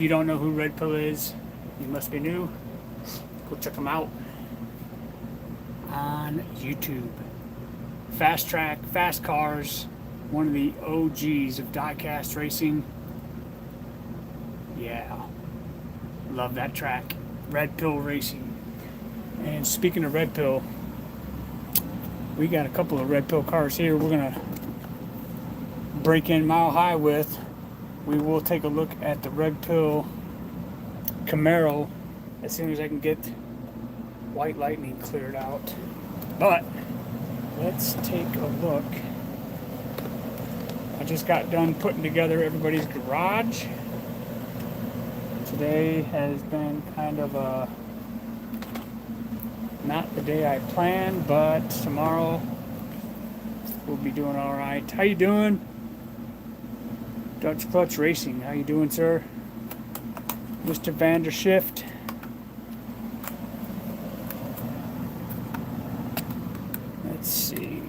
you don't know who Red Pill is, you must be new. Go check them out on YouTube. Fast track, fast cars, one of the OGs of diecast racing. Yeah, love that track. Red Pill Racing. And speaking of Red Pill, we got a couple of Red Pill cars here we're gonna break in Mile High with. We will take a look at the Red Pill Camaro as soon as I can get White Lightning cleared out. But let's take a look. I just got done putting together everybody's garage. Today has been kind of not the day I planned, but tomorrow we'll be doing all right. How you doing? Dutch Clutch Racing, how you doing, sir? Mr. Vandershift. Let's see.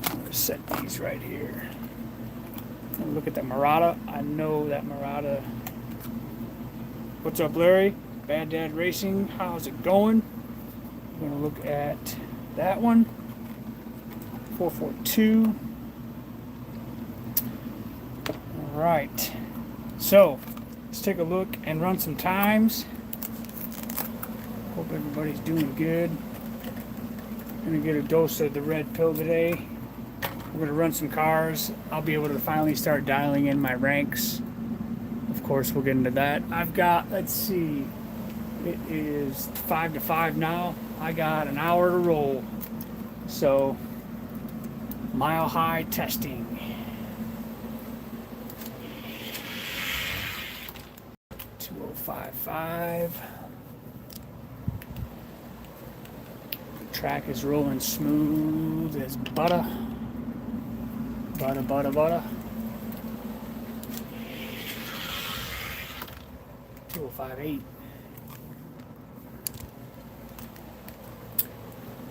I'm gonna set these right here. Look at that Murata. I know that Murata. What's up, Larry? Bad Dad Racing. How's it going? We're gonna look at that one. 442. All right. So let's take a look and run some times. Hope everybody's doing good. Gonna get a dose of the Red Pill today. We're going to run some cars. I'll be able to finally start dialing in my ranks. Of course, we'll get into that. I've got, let's see, it is 5 to 5 now. I got an hour to roll. So, Mile High testing. .205.5. The track is rolling smooth as butter. Butter. 205.8.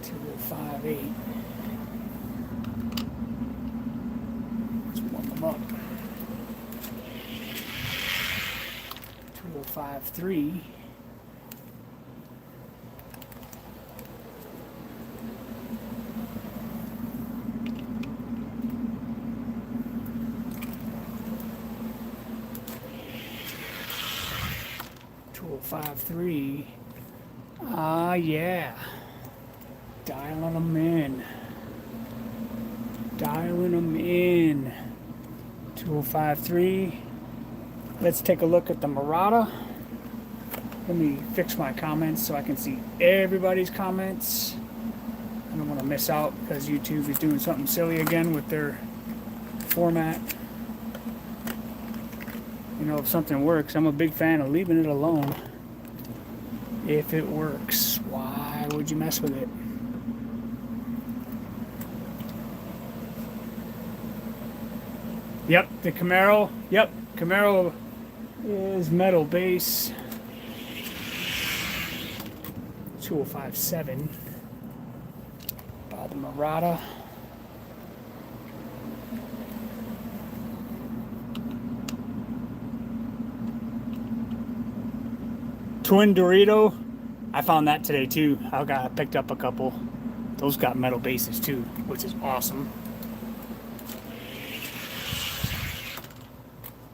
205.8. Let's warm them up. 205.3. 205.3. Yeah. Dialing them in. 205.3. Let's take a look at the Murata. Let me fix my comments so I can see everybody's comments. I don't want to miss out because YouTube is doing something silly again with their format. You know, if something works, I'm a big fan of leaving it alone. If it works, why would you mess with it? Yep, the Camaro. Yep, Camaro is metal base. 205.7. By the Murata. Twin Dorito, I found that today too. I picked up a couple. Those got metal bases too, which is awesome.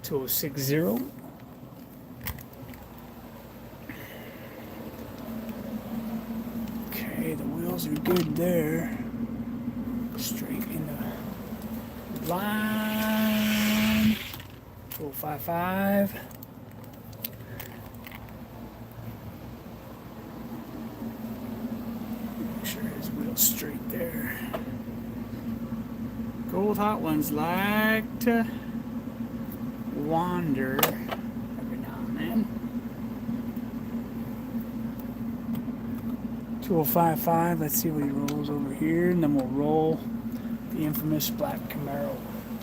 2060. Okay, the wheels are good there. Straight in the line. 205.5. Straight there. Gold Hot Ones like to wander every now and then. 205.5. Let's see what he rolls over here, and then we'll roll the infamous black Camaro.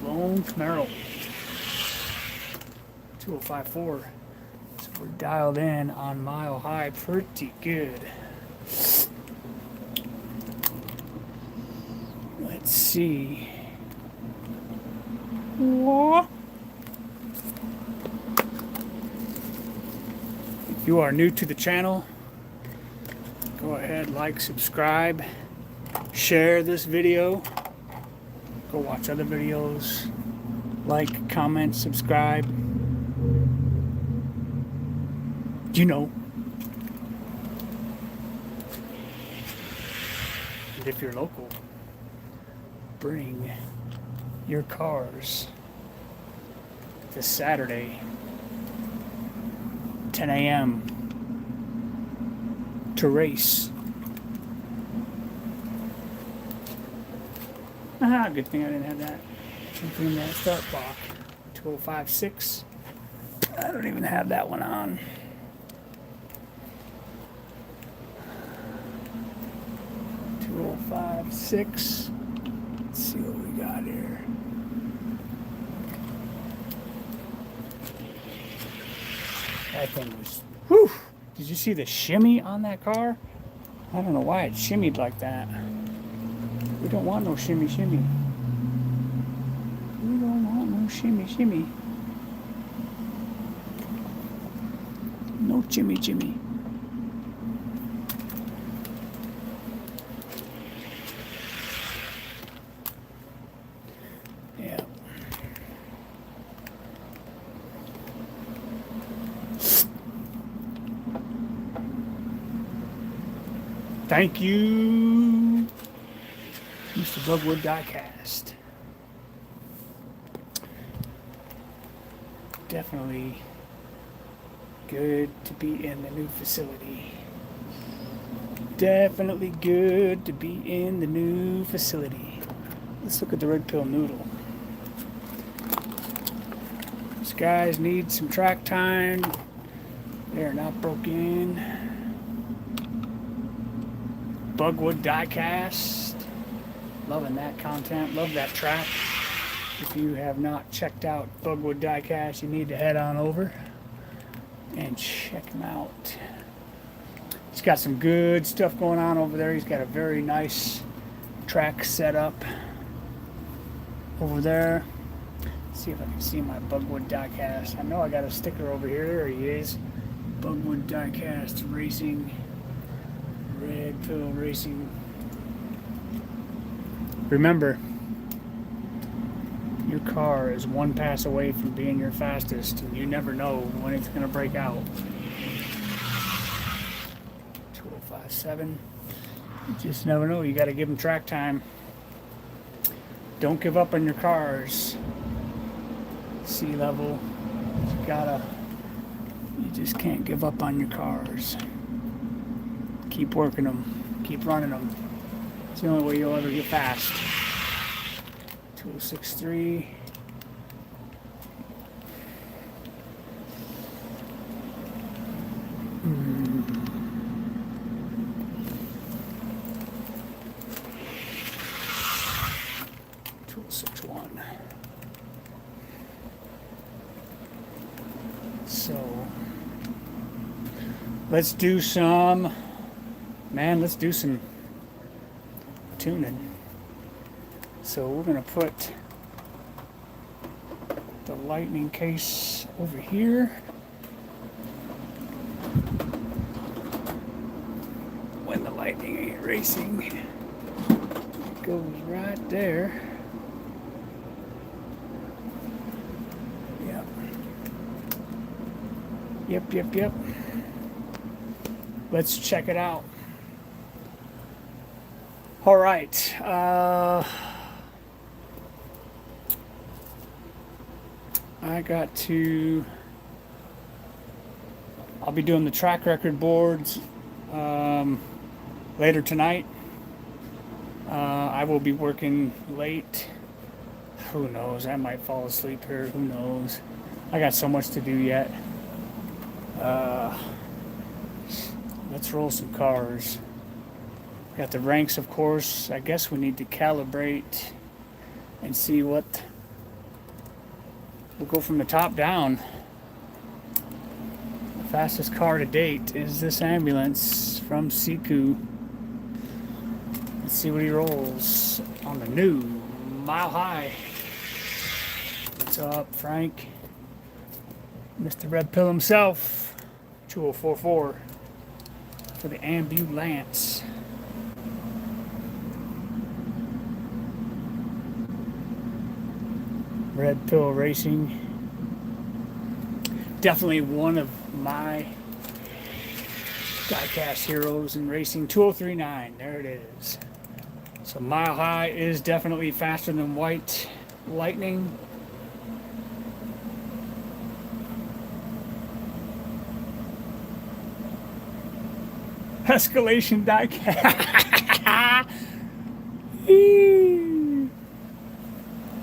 Lone Camaro. 205.4. So we're dialed in on Mile High pretty good. Let's see. What? you are new to the channel, go ahead, like, subscribe, share this video, go watch other videos, like, comment, subscribe, you know. And if you're local, bring your cars this Saturday, 10 a.m. to race. Aha, good thing I didn't have that. Something in that start block. 2056. I don't even have that one on. $205.6. Let's see what we got here. That thing was, whew! Did you see the shimmy on that car? I don't know why it shimmied like that. We don't want no shimmy shimmy. We don't want no shimmy shimmy. No shimmy shimmy. Yeah. Thank you, Mr. Bugwood Diecast. Definitely good to be in the new facility. Definitely good to be in the new facility. Let's look at the red pill noodle. These guys need some track time. They're not broken. Bugwood Diecast. Loving that content. Love that track. If you have not checked out Bugwood Diecast, you need to head on over and check him out. He's got some good stuff going on over there. He's got a very nice track set up over there. Let's see if I can see my Bugwood Diecast. I know I got a sticker over here. There he is. Bugwood Diecast Racing. Red Pill Racing. Remember, your car is one pass away from being your fastest, and you never know when it's going to break out. 2057. You just never know. You got to give them track time. Don't give up on your cars. Sea level. You just can't give up on your cars. Keep working them. Keep running them. It's the only way you'll ever get fast. 2063. Mm. 2061. So let's do some tuning. So we're going to put the lightning case over here. When the lightning ain't racing, it goes right there. Yep. Let's check it out. All right. I'll be doing the track record boards later tonight. I will be working late. Who knows? I might fall asleep here. Who knows? I got so much to do yet. Let's roll some cars. Got the ranks, of course. I guess we need to calibrate and see what. We'll go from the top down. The fastest car to date is this ambulance from Siku. Let's see what he rolls on the new MileHigh. What's up, Frank? Mr. Red Pill himself. 2044 for the ambulance. Red Pill Racing. Definitely one of my diecast heroes in racing. 2039, there it is. So Mile High is definitely faster than White Lightning. Escalation diecast.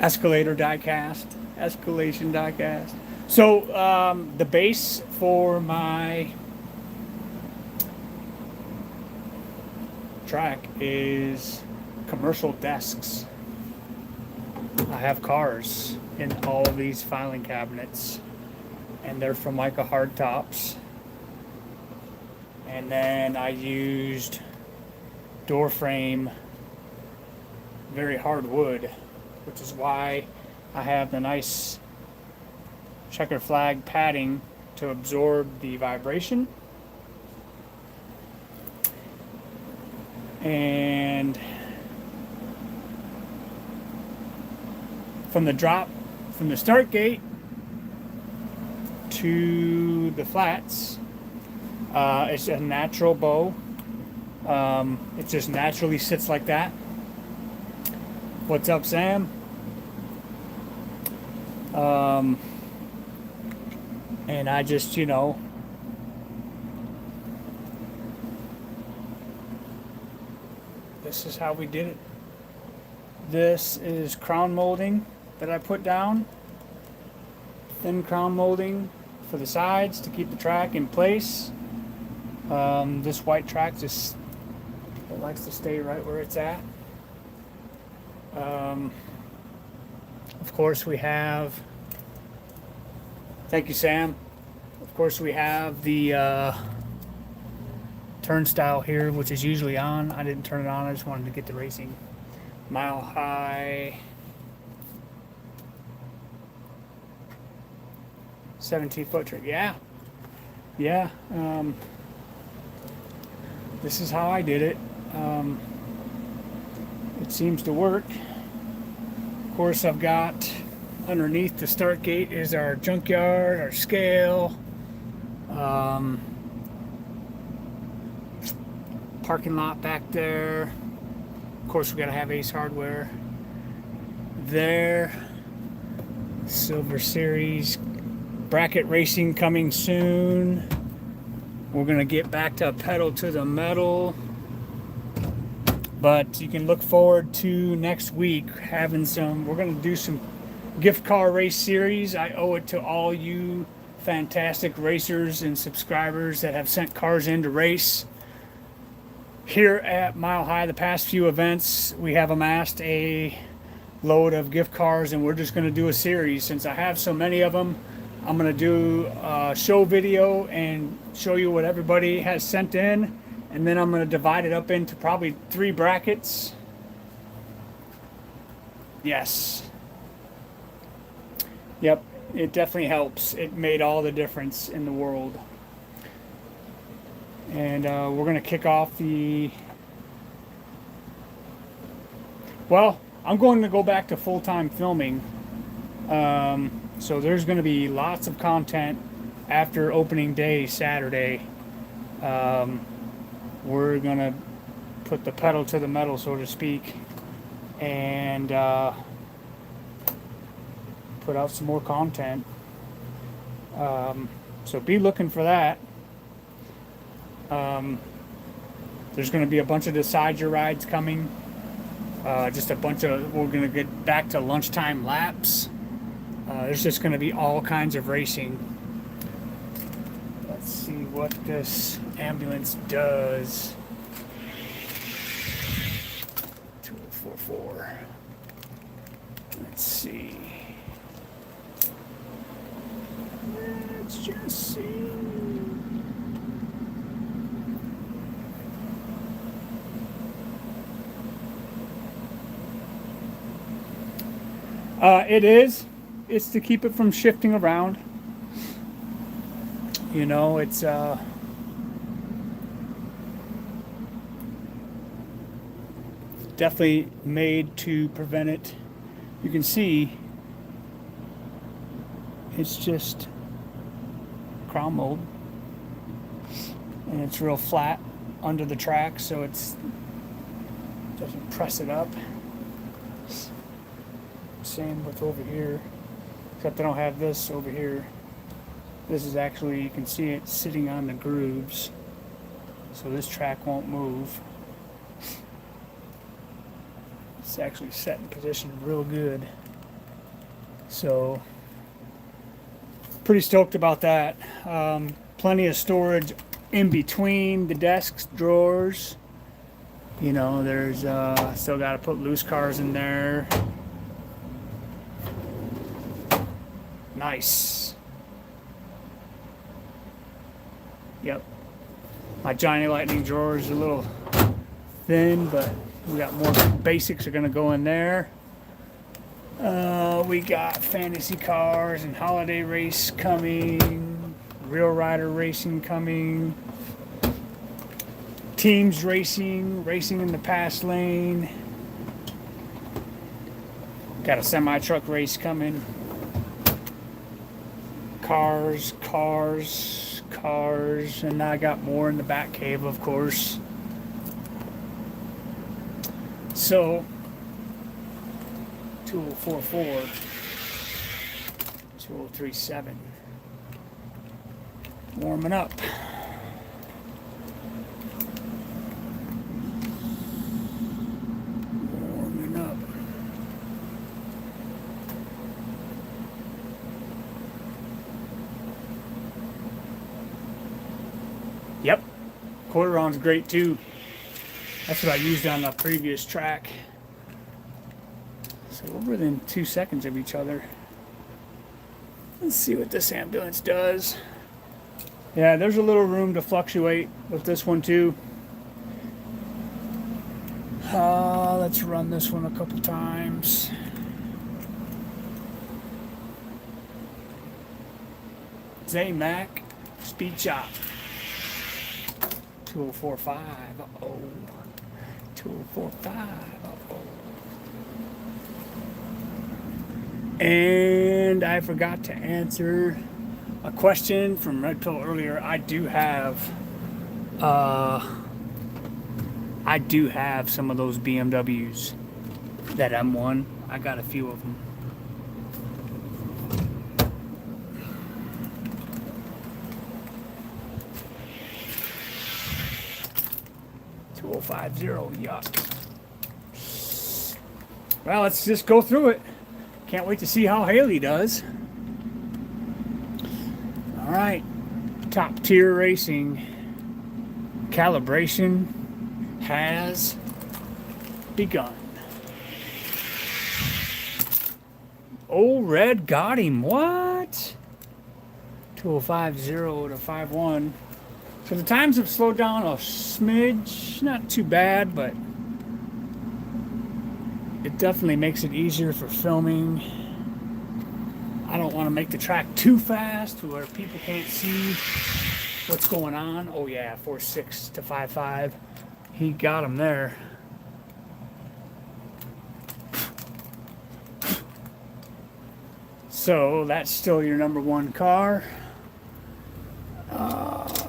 Escalator diecast. Escalation diecast. So the base for my track is commercial desks. I have cars in all of these filing cabinets, and they're from Mica hardtops. And then I used door frame, very hard wood, which is why I have the nice checker flag padding to absorb the vibration. And from the drop, from the start gate to the flats, it's a natural bow. It just naturally sits like that. What's up, Sam? And I just, you know, this is how we did it. This is crown molding that I put down. Thin crown molding for the sides to keep the track in place. This white track just, it likes to stay right where it's at. Of course we have, thank you, Sam. Of course we have the turnstile here, which is usually on. I didn't turn it on, I just wanted to get the racing. Mile High 17-foot trick. Yeah. This is how I did it. It seems to work. Of course, I've got underneath the start gate is our junkyard, our scale, parking lot back there. Of course, we gotta have Ace Hardware there. Silver Series bracket racing coming soon. We're gonna get back to pedal to the metal, but you can look forward to next week having some. We're gonna do some gift car race series. I owe it to all you fantastic racers and subscribers that have sent cars in to race. Here at Mile High, the past few events, we have amassed a load of gift cars, and we're just going to do a series. Since I have so many of them, I'm going to do a show video and show you what everybody has sent in, and then I'm going to divide it up into probably 3 brackets. Yes. Yep, it definitely helps. It made all the difference in the world. And we're going to kick off the... Well, I'm going to go back to full-time filming. So there's going to be lots of content after opening day Saturday. We're going to put the pedal to the metal, so to speak, and put out some more content. So be looking for that. There's going to be a bunch of Decide Your Rides coming. Just a bunch of, we're going to get back to lunchtime laps. There's just going to be all kinds of racing. Let's see what this ambulance does. 2044. Let's see. Let's just see. It's to keep it from shifting around. You know, it's definitely made to prevent it. You can see it's just crown mold, and it's real flat under the track, so it's doesn't press it up. Same with over here, except I don't have this over here. This is actually, you can see it sitting on the grooves, so this track won't move. It's actually set in position real good. So, pretty stoked about that. Plenty of storage in between the desks, drawers. You know, there's still got to put loose cars in there. Nice. Yep. My Johnny Lightning drawer is a little thin, but we got more basics are going to go in there. We got fantasy cars and holiday race coming, real rider racing coming, teams racing in the pass lane. Got a semi-truck race coming. Cars, and I got more in the back cave, of course. So 2044, 2037, warming up. Warming up. Yep, quarter round's great too. That's what I used on the previous track. So we're within 2 seconds of each other. Let's see what this ambulance does. Yeah, there's a little room to fluctuate with this one too. Let's run this one a couple times. Mac, speed chop. 2045, uh-oh. 2045, uh-oh. And I forgot to answer a question from Red Pill earlier. I do have some of those BMWs. That M1. I got a few of them. Yuck. Well, let's just go through it. Can't wait to see how Haley does. All right, top tier racing. Calibration has begun. Old Red got him. What? 2050 to 51. So the times have slowed down a smidge, not too bad, but it definitely makes it easier for filming. I don't want to make the track too fast where people can't see what's going on. Oh yeah, 4.6 to 5.5. He got him there. So that's still your number one car.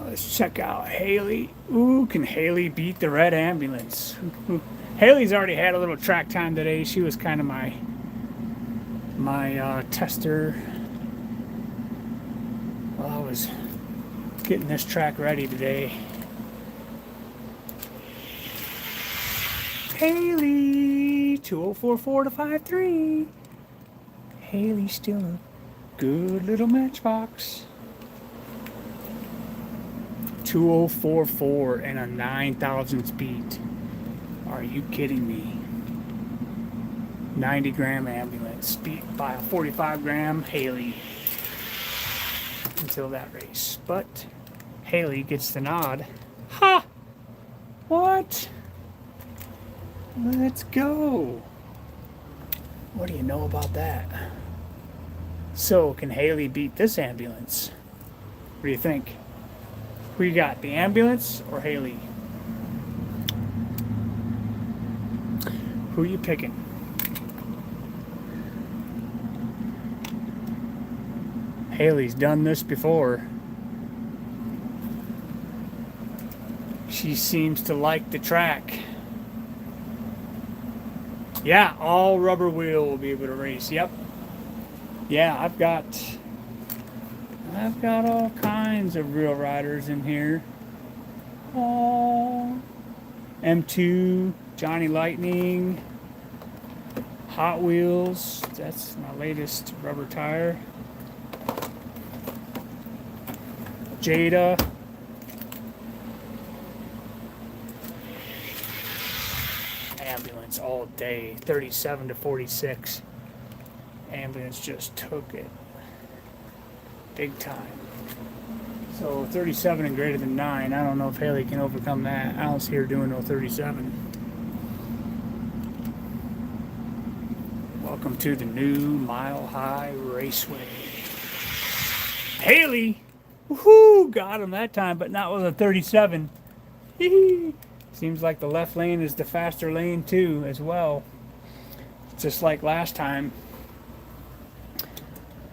Let's check out Haley. Ooh, can Haley beat the red ambulance? Haley's already had a little track time today. She was kind of my tester while I was getting this track ready today. Haley, 2044 to 53. Haley's still a good little matchbox. 2044 and a 9,000 speed. Are you kidding me? 90 gram ambulance beat by a 45 gram Haley until that race. But Haley gets the nod. Ha! What? Let's go. What do you know about that? So, can Haley beat this ambulance? What do you think? Who you got, the ambulance or Haley? Who you picking? Haley's done this before. She seems to like the track. Yeah, all rubber wheel will be able to race. Yep. Yeah, I've got all kinds of real riders in here. Oh, M2, Johnny Lightning, Hot Wheels. That's my latest rubber tire. Jada. Ambulance all day. 37 to 46. Ambulance just took it. Big time. So 37 and greater than 9. I don't know if Haley can overcome that. I don't see her doing no 37. Welcome to the new Mile High Raceway. Haley! Woohoo! Got him that time, but not with a 37. Seems like the left lane is the faster lane too, as well. Just like last time.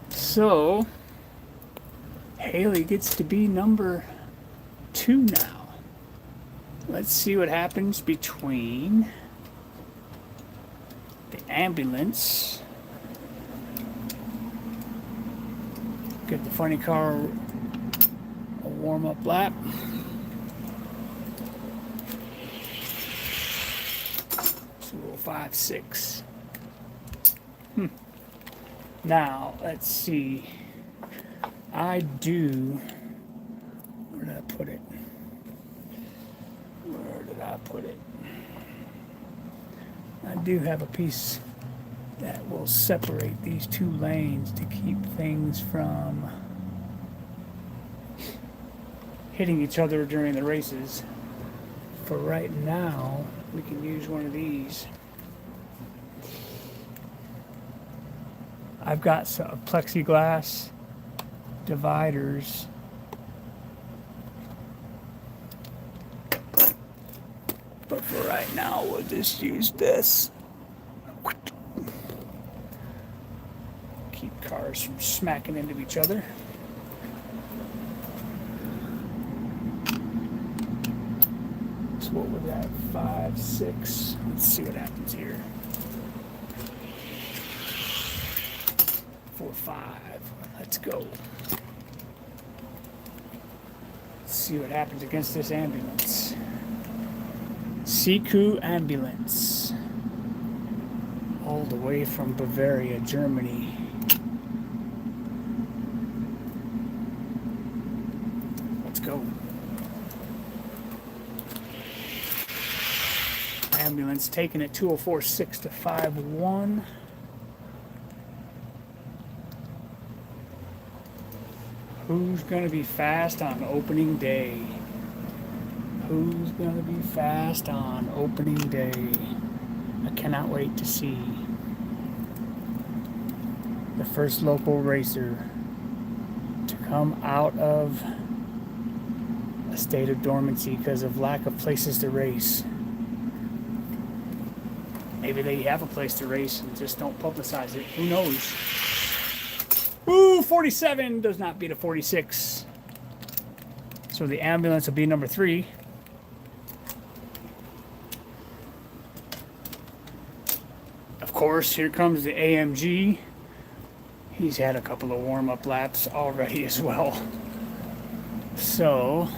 So, Haley gets to be number 2 now. Let's see what happens between the ambulance. Give the funny car a warm-up lap. So 5-6. Now, let's see. Where did I put it? I do have a piece that will separate these 2 lanes to keep things from hitting each other during the races. For right now, we can use one of these. I've got some plexiglass dividers. But for right now, we'll just use this. Keep cars from smacking into each other. So what would that? 5, 6. Let's see what happens here. 4, 5. Let's go. Let's see what happens against this ambulance. CQ ambulance. All the way from Bavaria, Germany. Let's go. Ambulance taking it 204.6 to 5.1. Who's going to be fast on opening day? Who's going to be fast on opening day? I cannot wait to see the first local racer to come out of a state of dormancy because of lack of places to race. Maybe they have a place to race and just don't publicize it. Who knows? Ooh, 47 does not beat a 46. So the ambulance will be number 3. Of course, here comes the AMG. He's had a couple of warm-up laps already as well. So,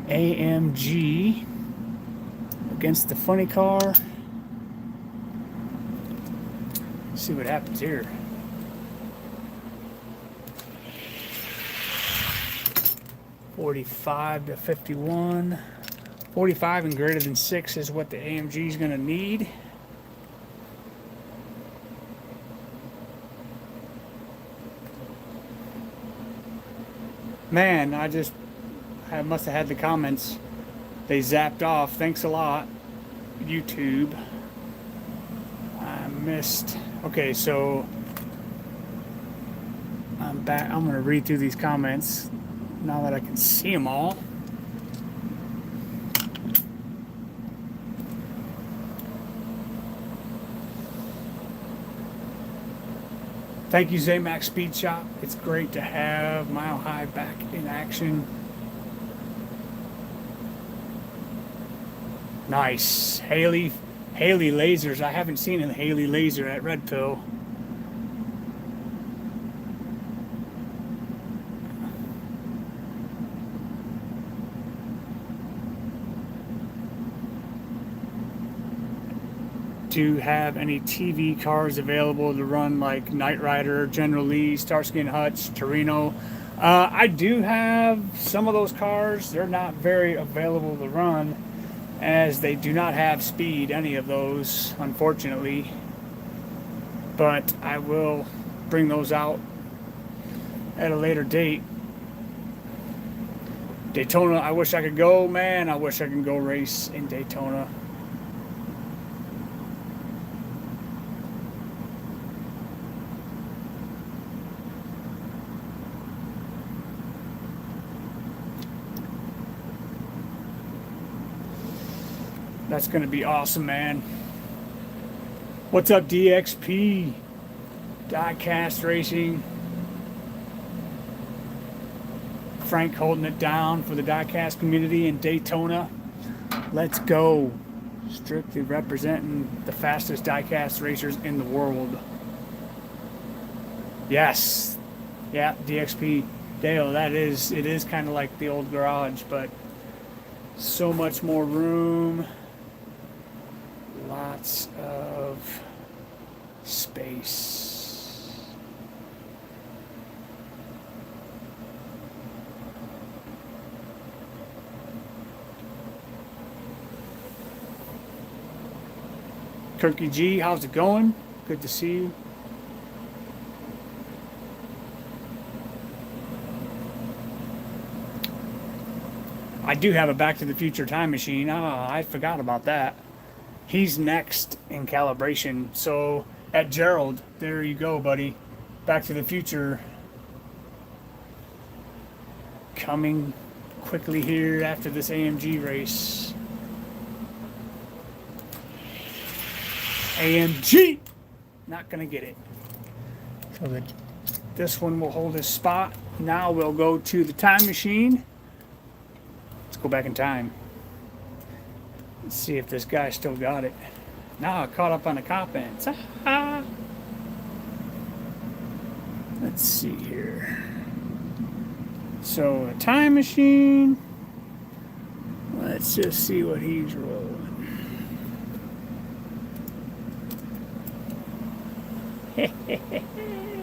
AMG against the funny car. Let's see what happens here. $45 to 51. 45 and greater than 6 is what the AMG is going to need. Man, I must have had the comments. They zapped off. Thanks a lot, YouTube. I missed. Okay, so I'm back. I'm going to read through these comments. now that I can see them all. Thank you, Zamax Speed Shop. It's great to have MileHigh back in action. Nice. Haley lasers. I haven't seen a Haley laser at Red Pill. Do you have any TV cars available to run, like Knight Rider, General Lee, Starsky and Hutch, Torino? I do have some of those cars. They're not very available to run, as they do not have speed, any of those, unfortunately. But I will bring those out at a later date. Daytona, I wish I could go, man. I wish I could go race in Daytona. That's going to be awesome, man. What's up, DXP? Diecast Racing. Frank holding it down for the diecast community in Daytona. Let's go. Strictly representing the fastest diecast racers in the world. Yes. Yeah, DXP. Dale, it is kind of like the old garage, but so much more room. Lots of space. Kirky G, how's it going? Good to see you. I do have a Back to the Future time machine. I forgot about that. He's next in calibration. So at Gerald, there you go, buddy. Back to the Future coming quickly here after this AMG race. AMG! Not gonna get it. So this one will hold his spot. Now we'll go to the time machine. Let's go back in time. Let's see if this guy still got it. Now I caught up on the cop ends. Let's see here. So a time machine. Let's just see what he's rolling.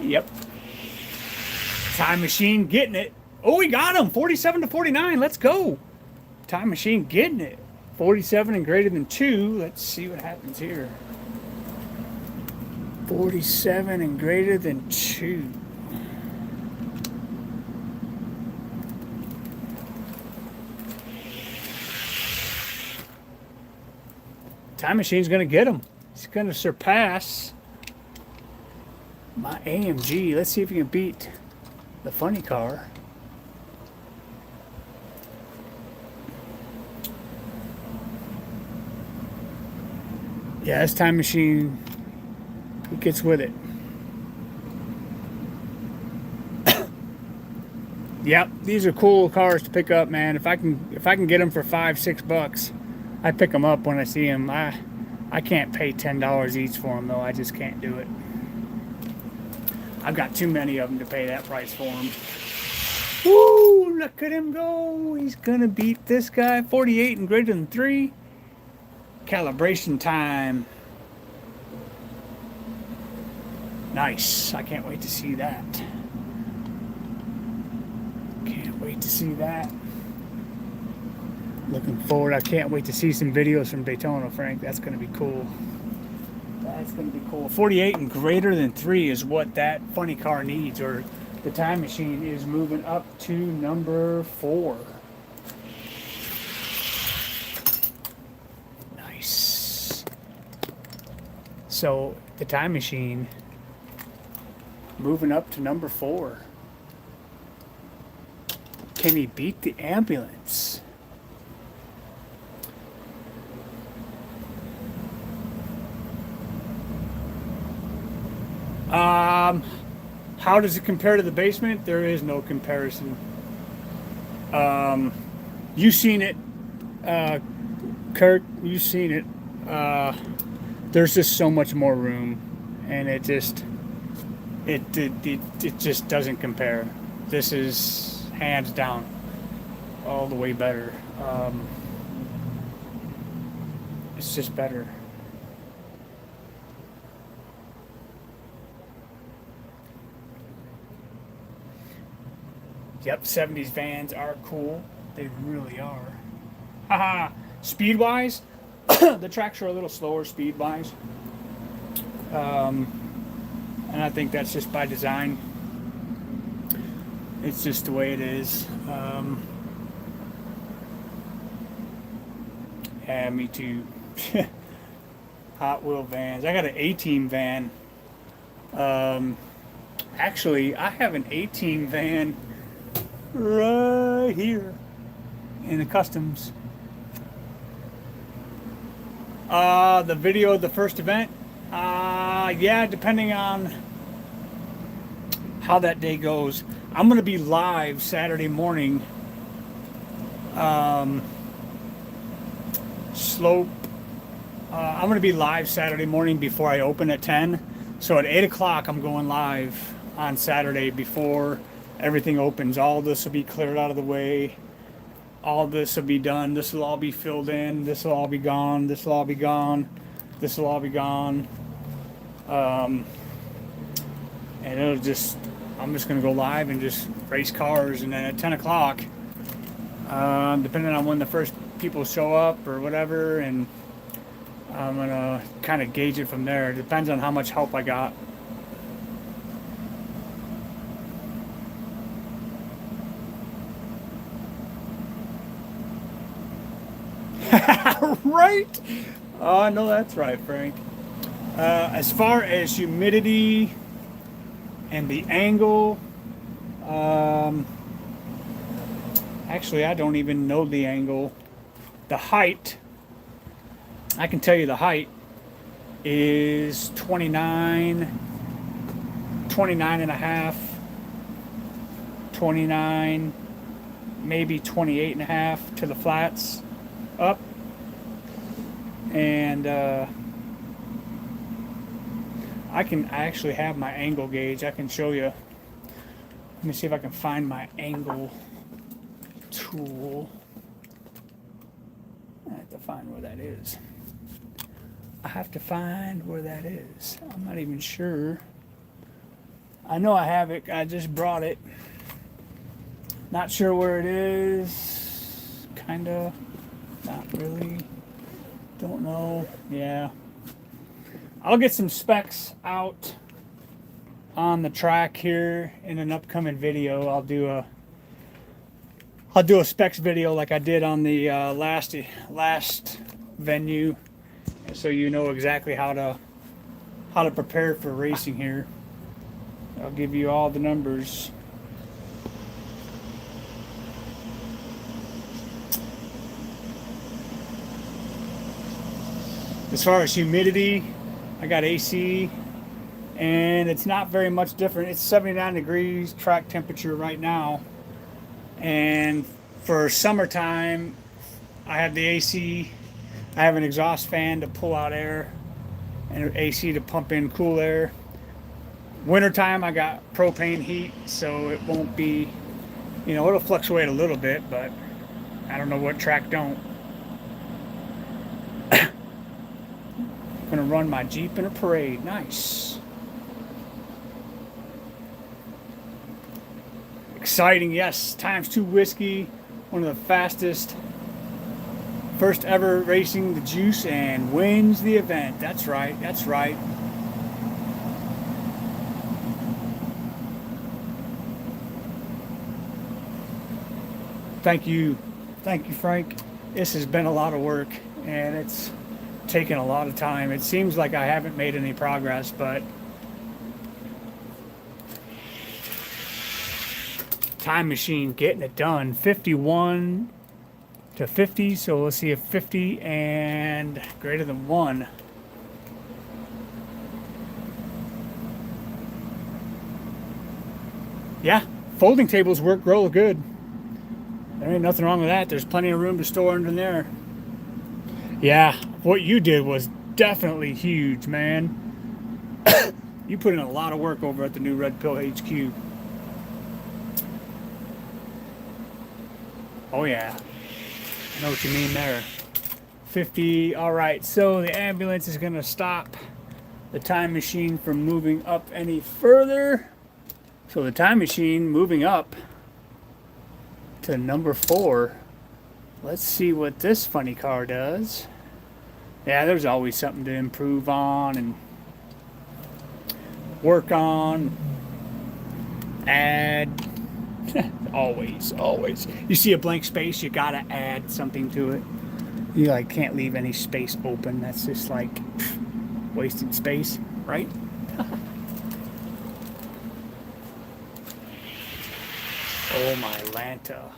Yep. Time machine getting it. Oh, we got him. 47 to 49. Let's go. Time machine getting it. 47 and greater than 2. Let's see what happens here. 47 and greater than 2. Time machine's going to get him. He's going to surpass my AMG. Let's see if he can beat the funny car. Yeah, this time machine, he gets with it. Yep, these are cool cars to pick up, man. If I can get them for $5-6, I pick them up when I see them. I can't pay $10 each for them though. I just can't do it. I've got too many of them to pay that price for them. Woo! Look at him go. He's gonna beat this guy. 48 and greater than 3. Calibration time. Nice. I can't wait to see that. Can't wait to see that. Looking forward. I can't wait to see some videos from Daytona, Frank. That's going to be cool. That's going to be cool. 48 and greater than 3 is what that funny car needs, or the time machine is moving up to number 4. So the time machine moving up to number 4. Can he beat the ambulance? How does it compare to the basement? There is no comparison. You've seen it, Kurt. You've seen it. There's just so much more room, and it just doesn't compare. This is hands down all the way better. It's just better. Yep, 70s vans are cool. They really are. Haha. Speed-wise, the tracks are a little slower speed-wise. And I think that's just by design. It's just the way it is. Yeah, me too. Hot wheel vans. I got an A-Team van. Actually, I have an A-Team van right here in the customs. The video of the first event, yeah, depending on how that day goes. I'm gonna be live Saturday morning. Slope. I'm gonna be live Saturday morning before I open at 10. So at 8 o'clock, I'm going live on Saturday before everything opens. All this will be cleared out of the way. All this will be done. This will all be filled in. This will all be gone. This will all be gone. This will all be gone. And it'll just, I'm just going to go live and just race cars. And then at 10 o'clock, depending on when the first people show up or whatever, and I'm going to kind of gauge it from there. It depends on how much help I got. Right? Oh, no, that's right, Frank. As far as humidity and the angle, actually, I don't even know the angle. The height, I can tell you the height is 29 and a half, 29, maybe 28 and a half to the flats up. And I actually have my angle gauge. I can show you. Let me see if I can find my angle tool. I have to find where that is. I have to find where that is. I'm not even sure. I know I have it. I just brought it. Not sure where it is. Kinda. Not really. Don't know. Yeah. I'll get some specs out on the track here in an upcoming video. I'll do a specs video like I did on the last venue, so you know exactly how to prepare for racing here. I'll give you all the numbers. As far as humidity, I got AC, and it's not very much different. It's 79 degrees track temperature right now. And for summertime, I have the AC. I have an exhaust fan to pull out air and an AC to pump in cool air. Wintertime, I got propane heat, so it won't be, it'll fluctuate a little bit, but I don't know what track don't. I'm gonna run my Jeep in a parade. Nice. Exciting, yes. ×2 whiskey, one of the fastest. First ever racing the juice and wins the event. That's right, that's right. Thank you, Frank. This has been a lot of work, and it's taken a lot of time. It seems like I haven't made any progress, but Time Machine getting it done. 51 to 50. So let's see if 50 and greater than 1. Yeah, folding tables work real good. There ain't nothing wrong with that. There's plenty of room to store under there. Yeah, what you did was definitely huge, man. You put in a lot of work over at the new Red Pill HQ. Oh yeah, I know what you mean there. 50, all right, so the ambulance is gonna stop the Time Machine from moving up any further. So the Time Machine moving up to number 4. Let's see what this funny car does. Yeah, there's always something to improve on and work on, add. always. You see a blank space, you gotta add something to it. You like can't leave any space open. That's just like wasted space, right? Oh my Lanta.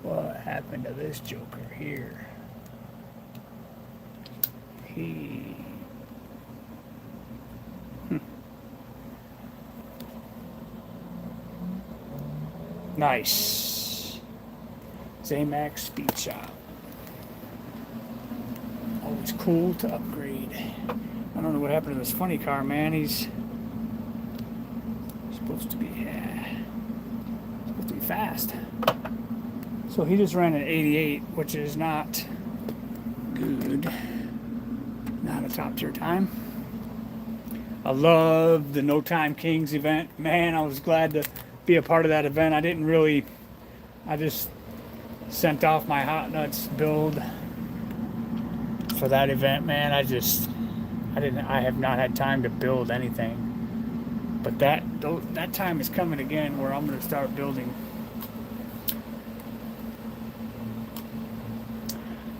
What happened to this joker here? Nice. Zamax Speed Shop. Always cool to upgrade. I don't know what happened to this funny car, man. He's supposed to be fast. So he just ran an 88, which is not good. Not a top tier time. I love the No Time Kings event. Man, I was glad to be a part of that event. I just sent off my Hot Nuts build for that event, man. I have not had time to build anything. But that time is coming again where I'm going to start building.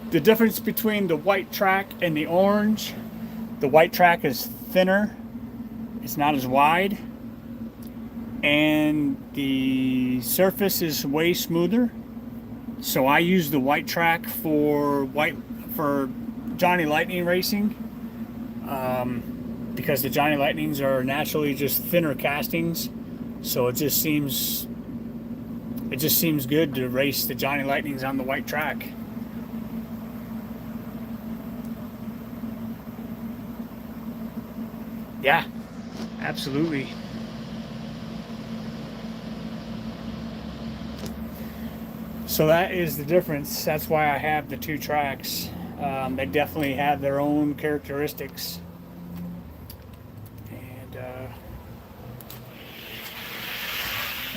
The difference between the white track and the orange, the white track is thinner, it's not as wide, and the surface is way smoother. So I use the white track for Johnny Lightning racing, because the Johnny Lightnings are naturally just thinner castings. So it just seems good to race the Johnny Lightnings on the white track. Yeah, absolutely. So that is the difference. That's why I have the 2 tracks. They definitely have their own characteristics. And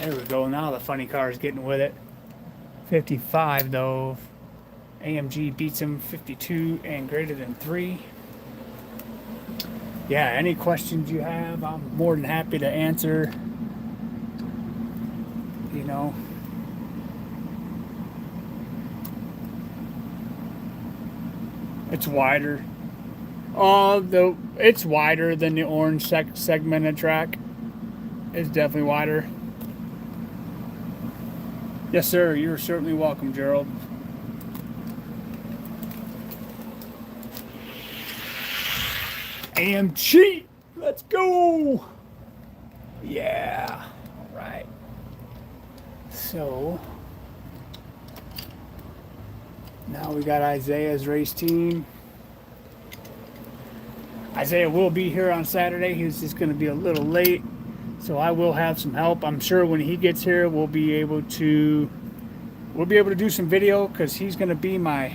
there we go. Now the funny car is getting with it. 55 though. AMG beats him. 52 and greater than 3. Yeah, any questions you have, I'm more than happy to answer. You know. It's wider. It's wider than the orange segmented track. It's definitely wider. Yes, sir. You're certainly welcome, Gerald. AMG, let's go. Yeah. All right. So now we got Isaiah's race team. Isaiah will be here on Saturday. He's just going to be a little late, so I will have some help. I'm sure when he gets here, we'll be able to do some video, because he's going to be my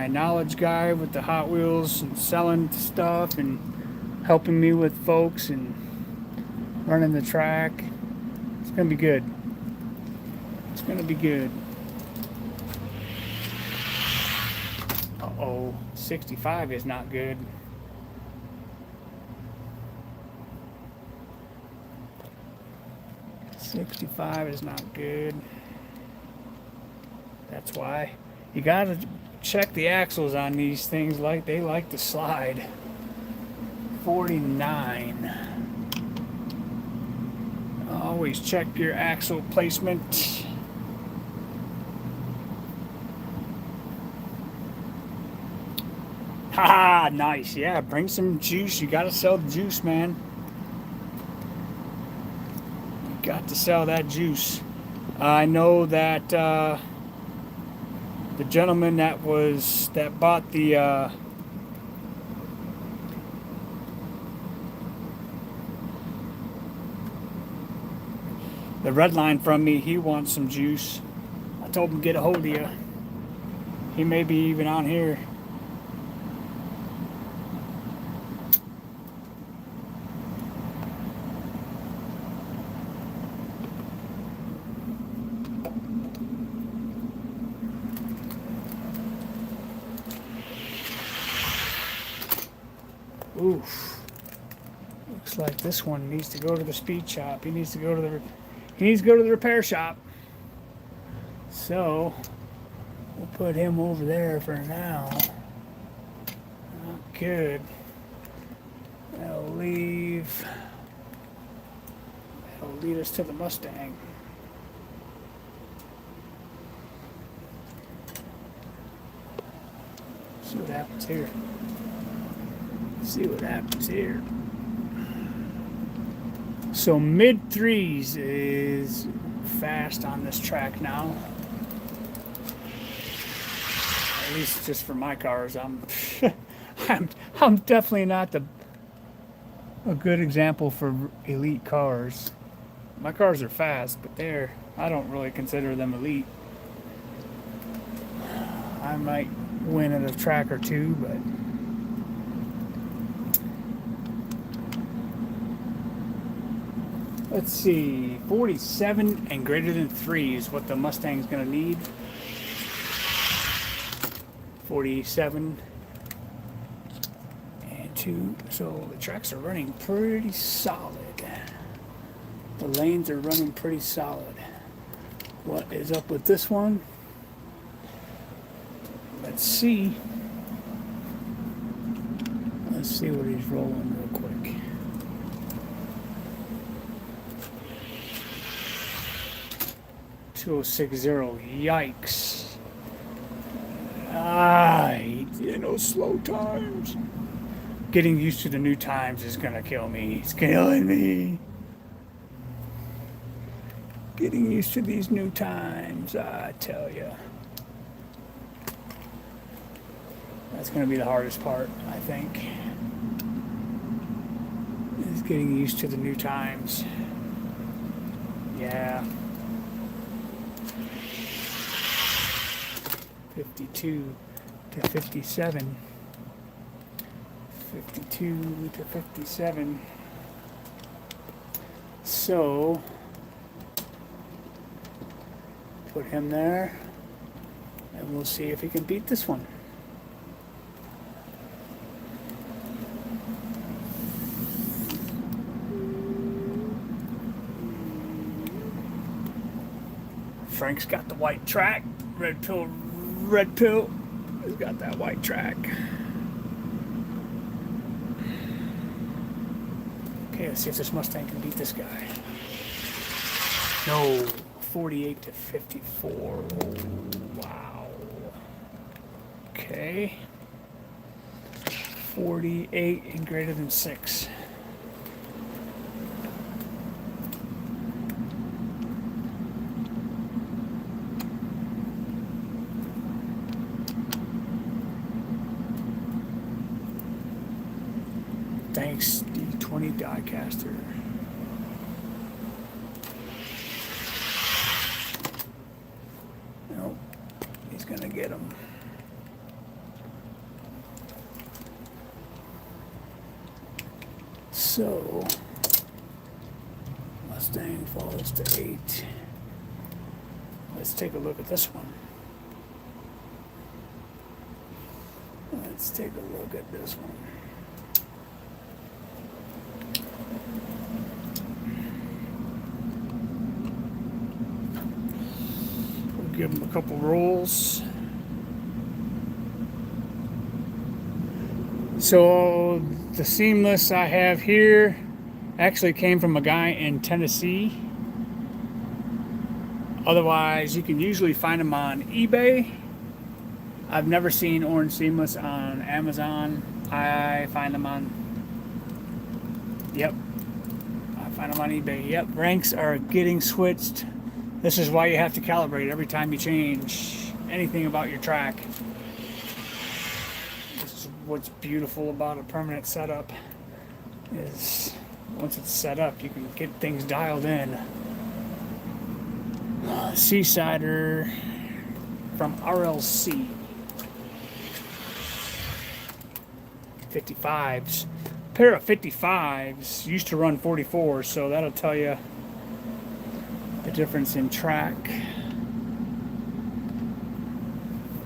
knowledge guy with the Hot Wheels and selling stuff and helping me with folks and running the track. It's going to be good. It's going to be good. Uh-oh, 65 is not good. $65 is not good. That's why you gotta check the axles on these things, like they like to slide. 49. Always check your axle placement. Haha, nice. Yeah, bring some juice. You gotta sell the juice, man. You got to sell that juice. I know that the gentleman that bought the red line from me, he wants some juice. I told him to get a hold of you. He may be even on here. Oof. Looks like this one needs to go to the speed shop. He needs to go to the repair shop. So we'll put him over there for now. Not good. That'll lead us to the Mustang. See what happens here. See what happens here. So mid threes is fast on this track now. At least just for my cars. I'm definitely not a good example for elite cars. My cars are fast, but I don't really consider them elite. I might win at a track or two, but let's see, 47 and greater than 3 is what the Mustang's going to need. 47 and 2. So the tracks are running pretty solid. The lanes are running pretty solid. What is up with this one? Let's see. Let's see what he's rolling real quick. $2060. Yikes. No slow times. Getting used to the new times is gonna kill me. It's killing me. Getting used to these new times, I tell you. That's gonna be the hardest part, I think. Is getting used to the new times. Yeah. 52 to 57. 52 to 57. So put him there, and we'll see if he can beat this one. Frank's got the white track. Red Pill has got that white track. Okay, let's see if this Mustang can beat this guy. No, 48 to 54. Oh, wow. Okay. 48 and greater than 6. Thanks, D20 diecaster. Nope, he's gonna get him. So Mustang falls to 8. Let's take a look at this one. Let's take a look at this one. Give them a couple rolls. So the seamless I have here actually came from a guy in Tennessee. Otherwise, you can usually find them on eBay. I've never seen orange seamless on Amazon. I find them on, yep, I find them on eBay. Yep, ranks are getting switched. This is why you have to calibrate every time you change anything about your track. This is what's beautiful about a permanent setup, is once it's set up, you can get things dialed in. Seasider from RLC. 55s. A pair of 55s used to run 44s, so that'll tell you the difference in track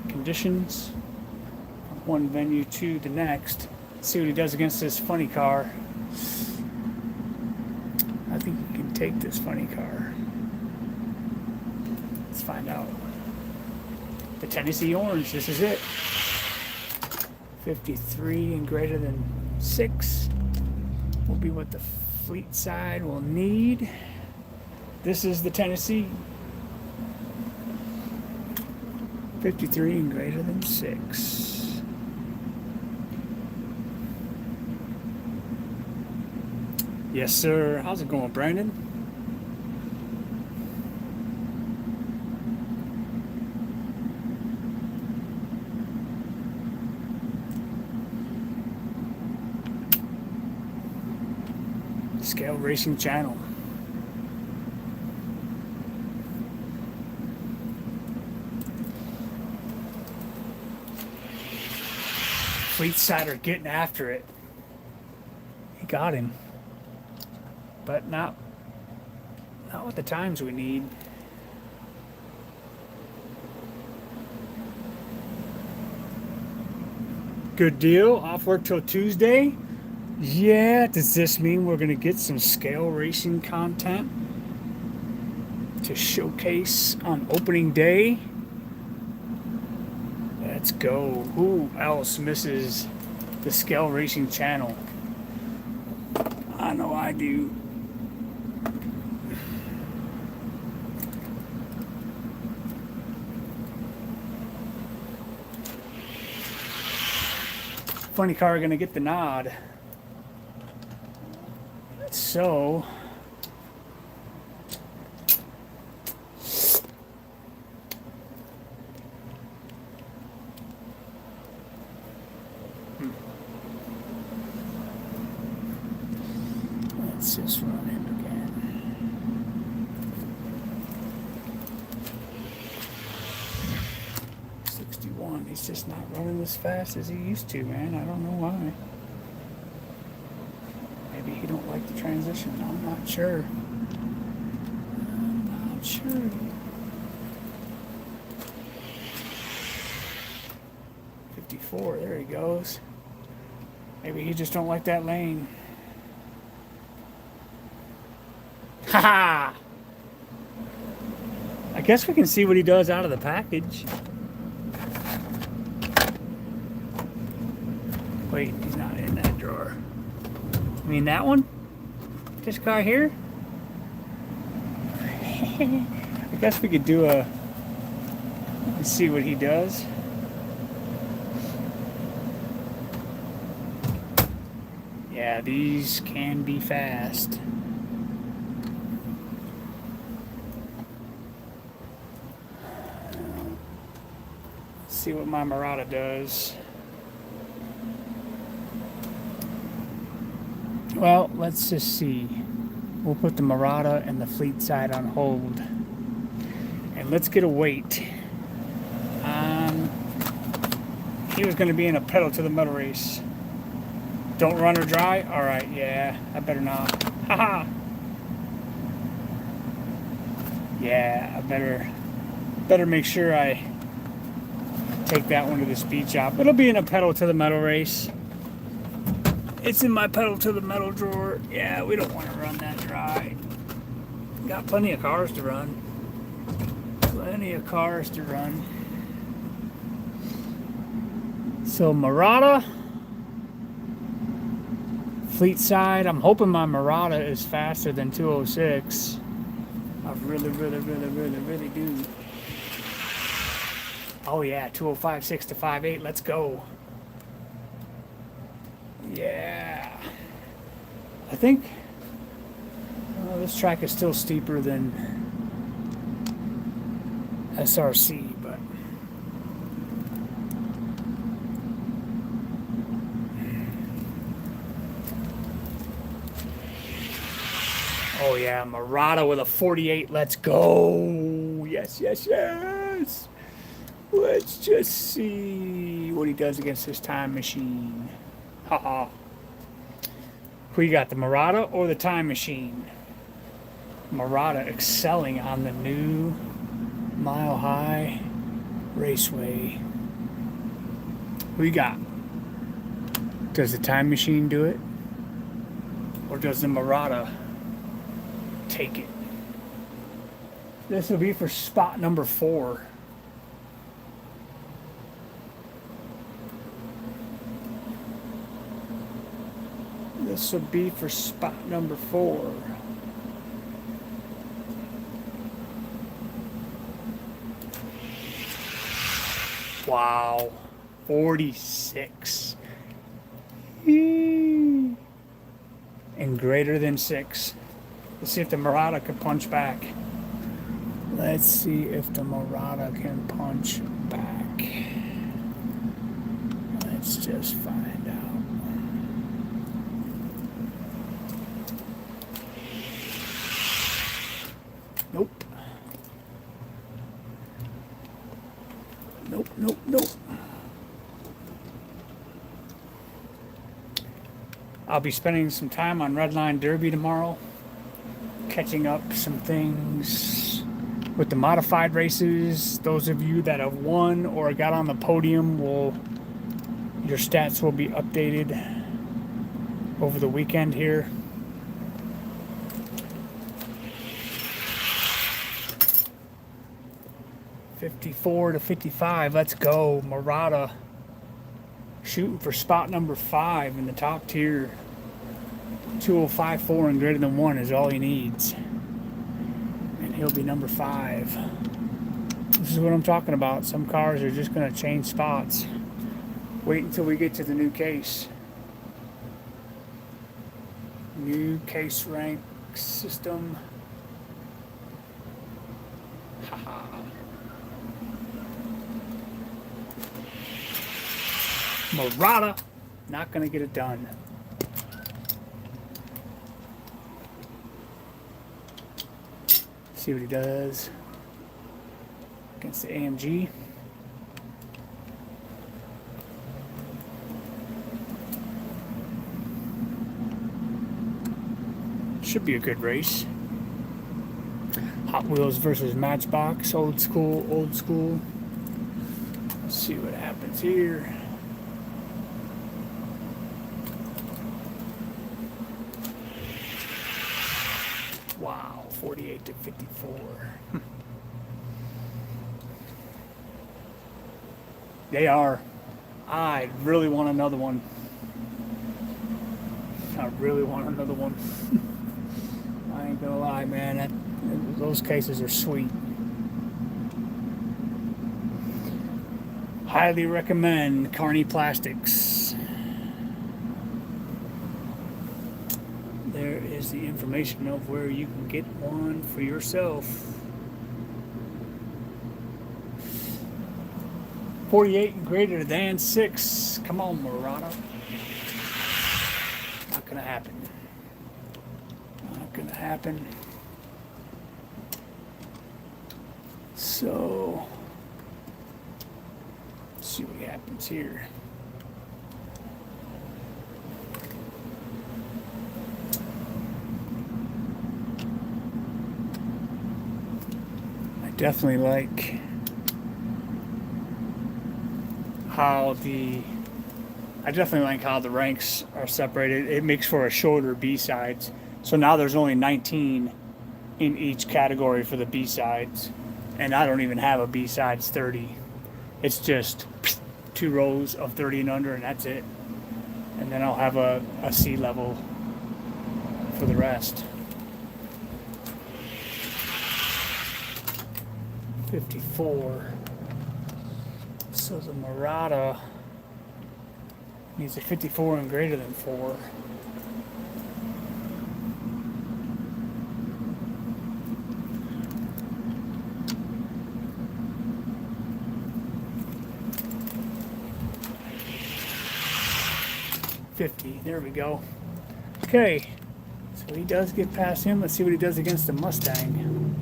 conditions from one venue to the next. Let's see what he does against this funny car. I think he can take this funny car. Let's find out. The Tennessee Orange, this is it. 53 and greater than 6 will be what the fleet side will need. This is the Tennessee. 53 and greater than 6. Yes, sir. How's it going, Brandon? Scale Racing Channel. Fleet Sider getting after it. He got him. But not with the times we need. Good deal. Off work till Tuesday. Yeah, does this mean we're going to get some scale racing content to showcase on opening day? Let's go. Who else misses the Scale Racing channel? I know I do. Funny car going to get the nod. So, let's just run him again. '61. He's just not running as fast as he used to, man. I don't know why. Maybe he don't like the transition. I'm not sure. I'm not sure. '54. There he goes. Maybe he just don't like that lane. Haha! I guess we can see what he does out of the package. Wait, he's not in that drawer. I mean that one? This car here? I guess we could do a... Let's see what he does. Yeah, these can be fast. Let's see what my Murata does. Well, let's just see. We'll put the Murata and the fleet side on hold. And let's get a weight. He was going to be in a pedal to the metal race. Don't run or dry? Alright, yeah. I better not. Haha! Yeah, I better make sure I take that one to the speed shop. It'll be in a pedal to the metal race. It's in my pedal to the metal drawer. Yeah, we don't want to run that dry. Got plenty of cars to run. Plenty of cars to run. So Murata, fleet side. I'm hoping my Murata is faster than 206. I Really do. Oh yeah, 205.6 to 5.8. Let's go. Yeah. I think this track is still steeper than SRC, but oh yeah, Murata with a 48. Let's go. Yes. Let's just see what he does against this time machine. Haha. Who you got, the Murata or the time machine? Murata excelling on the new MileHigh Raceway. Who you got? Does the time machine do it? Or does the Murata take it? This will be for spot number 4. This will be for spot number 4. Wow. 46. And greater than 6. Let's see if the Murata can punch back. Let's see if the Murata can punch back. Let's just find out. Nope. I'll be spending some time on Redline Derby tomorrow, catching up some things with the modified races. Those of you that have won or got on the podium your stats will be updated over the weekend here. $54 to $55. Let's go. Murata shooting for spot number 5 in the top tier. 205.4 and greater than 1 is all he needs. And he'll be number 5. This is what I'm talking about. Some cars are just going to change spots. Wait until we get to the new case. New case rank system. Haha. Murata, not going to get it done. See what he does against the AMG. Should be a good race. Hot Wheels versus Matchbox, old school. Let's see what happens here. Wow, 48 to 54. They are. I really want another one. I really want another one. I ain't gonna lie, man. Those cases are sweet. Highly recommend Carney Plastics. There is the information of where you can get one for yourself. 48 and greater than 6. Come on, Murata. Not gonna happen. Not gonna happen. So, let's see what happens here. Definitely like how the ranks are separated. It makes for a shorter B-sides. So now there's only 19 in each category for the B-sides. And I don't even have a B-sides 30. It's just 2 rows of 30 and under, and that's it. And then I'll have a C level for the rest. 54. So the Murata needs a 54 and greater than 4. There we go. Okay, so he does get past him. Let's see what he does against the Mustang.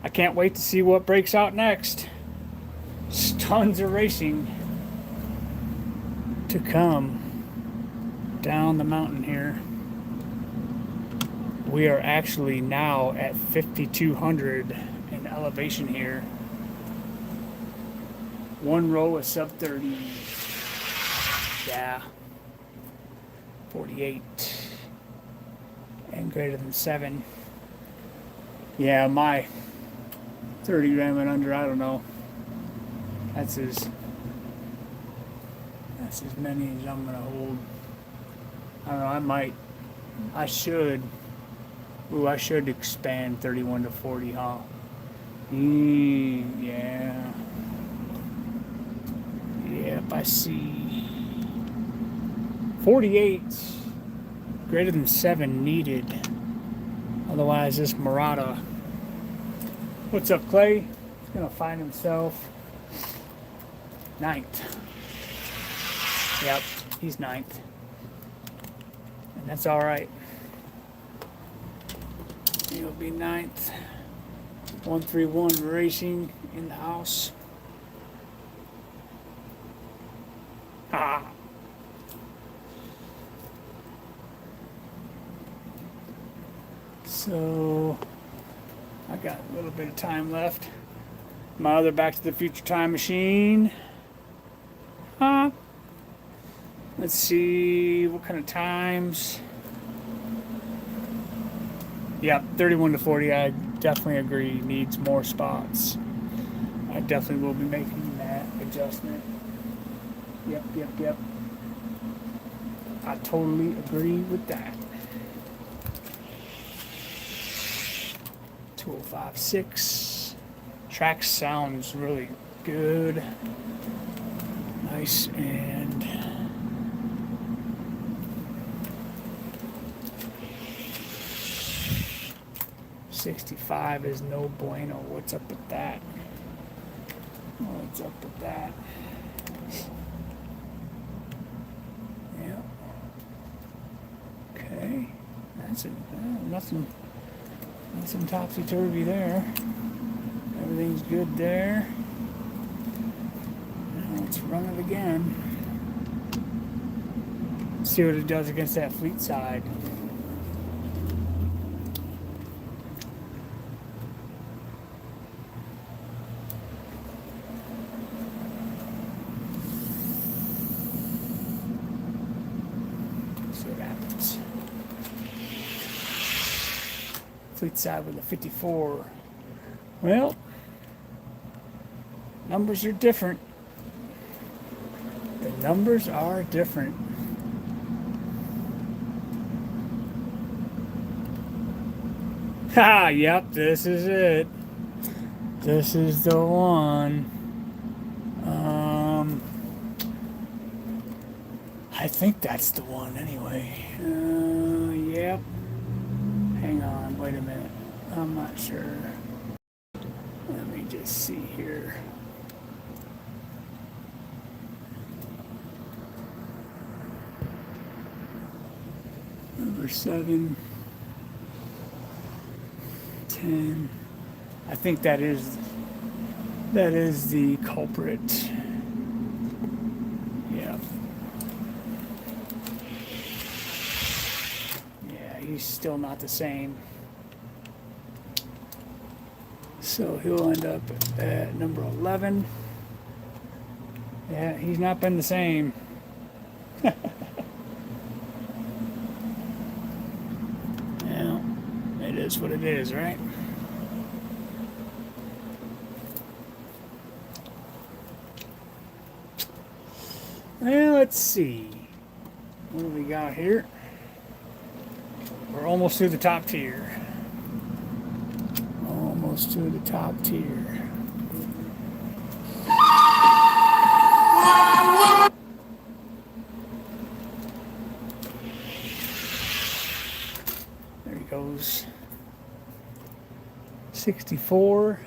I can't wait to see what breaks out next. Tons of racing to come down the mountain here. We are actually now at 5,200 in elevation here. One row is sub 30. Yeah. 48. And greater than 7. Yeah, my 30 gram and under, I don't know. That's as many as I'm gonna hold. I don't know, I should expand 31 to 40, huh? Yeah. Yep, I see. 48, greater than 7 needed. Otherwise, this Murata. What's up, Clay? He's gonna find himself 9th. Yep, he's 9th. And that's alright. He'll be 9th. 131 Racing in the house. Ah. So I got a little bit of time left. My other Back to the Future time machine. Let's see what kind of times. Yep, 31 to 40. I definitely agree. Needs more spots. I definitely will be making that adjustment. Yep. I totally agree with that. 2056. Track sounds really good. Nice and 65 is no bueno. What's up with that? What's up with that? Yeah. Okay. That's it. Nothing topsy-turvy there. Everything's good there. Now let's run it again. See what it does against that fleet side. Fleet side with a 54. Well, numbers are different. The numbers are different. Ha! Yep, this is it. This is the one. I think that's the one anyway. Yep. Hang on, wait a minute. I'm not sure. Let me just see here. Number 7, 10. I think that is the culprit. Yeah. Yeah, he's still not the same. So he'll end up at number 11. Yeah, he's not been the same. Well, it is what it is, right? Well, let's see. What do we got here? We're almost through the top tier. goes to the top tier. There he goes. 64.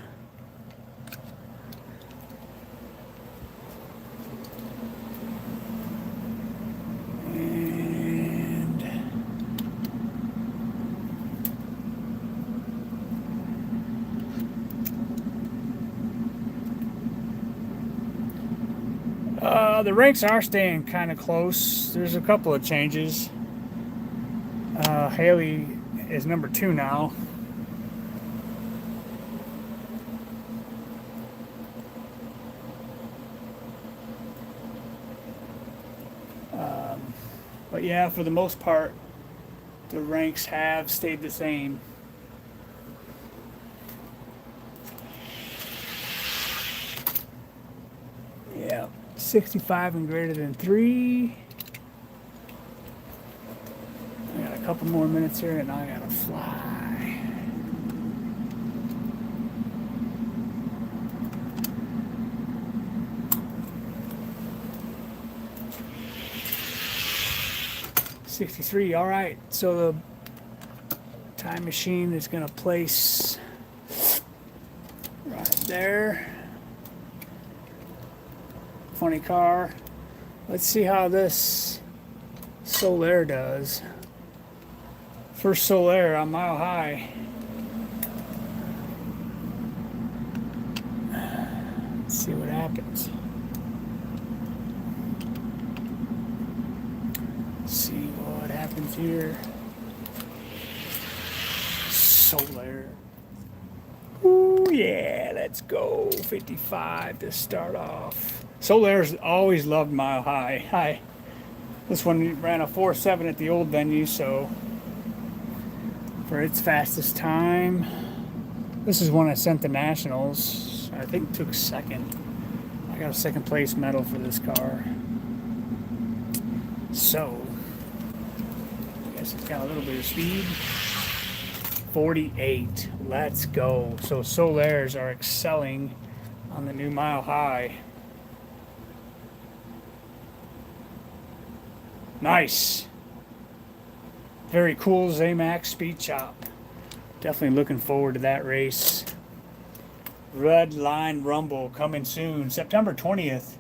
The ranks are staying kind of close. There's a couple of changes. Haley is number 2 now. But yeah, for the most part, the ranks have stayed the same. Yeah, 65 and greater than 3. I got a couple more minutes here and I gotta fly. $63. All right, so the time machine is gonna place right there. Funny car. Let's see how this Solaire does. First Solaire on Mile High. Let's see what happens. Let's see what happens here. Solaire. Ooh, yeah, let's go. 55 to start off. Solaire's always loved Mile High. Hi. This one ran a 4.7 at the old venue, so for its fastest time. This is one I sent to Nationals. I think took second. I got a second place medal for this car. So, I guess it's got a little bit of speed. 48. Let's go. So Solaire's are excelling on the new Mile High. Nice. Very cool Zamax Speed Chop. Definitely looking forward to that race. Red Line Rumble coming soon. September 20th.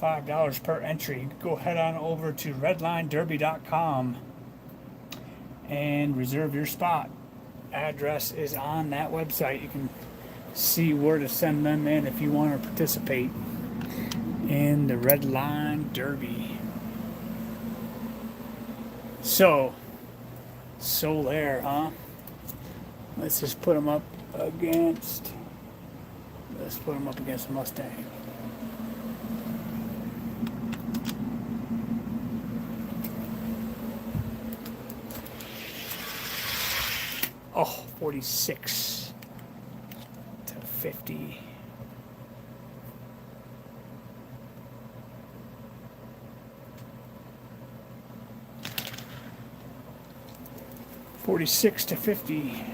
$5 per entry. Go head on over to redlinederby.com and reserve your spot. Address is on that website. You can see where to send them in if you want to participate in the Red Line Derby. So, Solaire, huh? Let's just put them up against. Let's put them up against Mustang. Oh, 46 to 50. $46 to $50.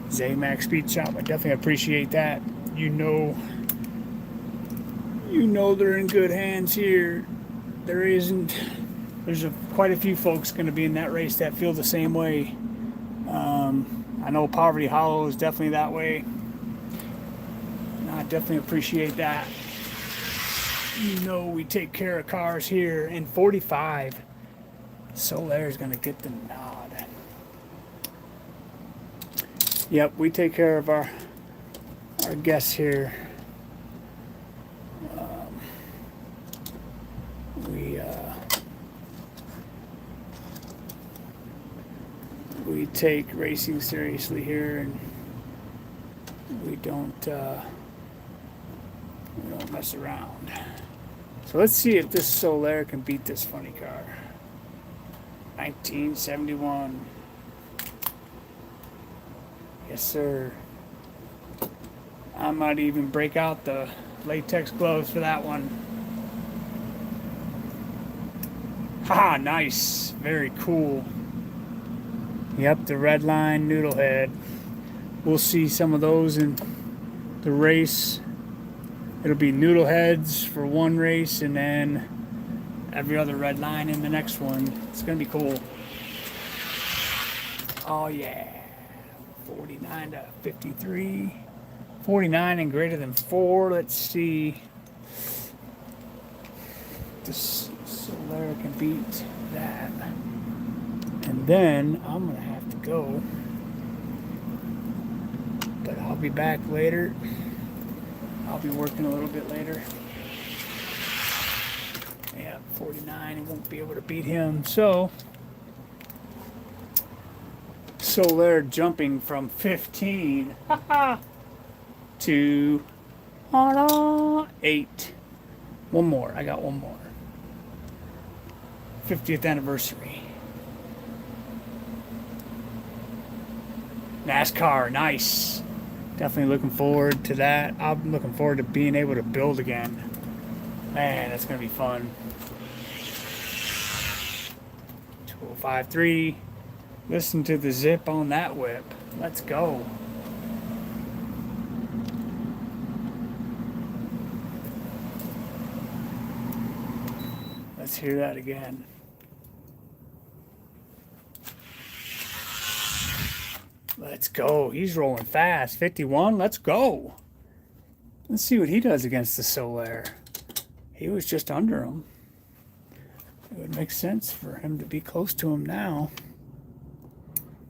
Zamax Speed Chop. I definitely appreciate that. You know they're in good hands here. There's quite a few folks going to be in that race that feel the same way. I know Poverty Hollow is definitely that way. And I definitely appreciate that. You know we take care of cars here. In 45. Solaire is going to get the nod. Yep, we take care of our guests here. We take racing seriously here, and we don't mess around. So let's see if this Solaire can beat this funny car. 1971. Yes, sir. I might even break out the latex gloves for that one. Haha, nice. Very cool. Yep, the red line noodlehead. We'll see some of those in the race. It'll be noodleheads for one race and then every other red line in the next one. It's gonna be cool. Oh yeah. 49 to 53. 49 and greater than 4. Let's see. This Solara can beat that. And then I'm gonna have to go. But I'll be back later. I'll be working a little bit later. Yeah, 49, he won't be able to beat him. So they're jumping from 15 to 8. One more. I got one more. 50th anniversary. NASCAR, nice. Definitely looking forward to that. I'm looking forward to being able to build again. Man, that's going to be fun. 2053. Listen to the zip on that whip. Let's go. Let's hear that again. Let's go. He's rolling fast. 51. Let's go. Let's see what he does against the Solaire. He was just under him. It would make sense for him to be close to him now.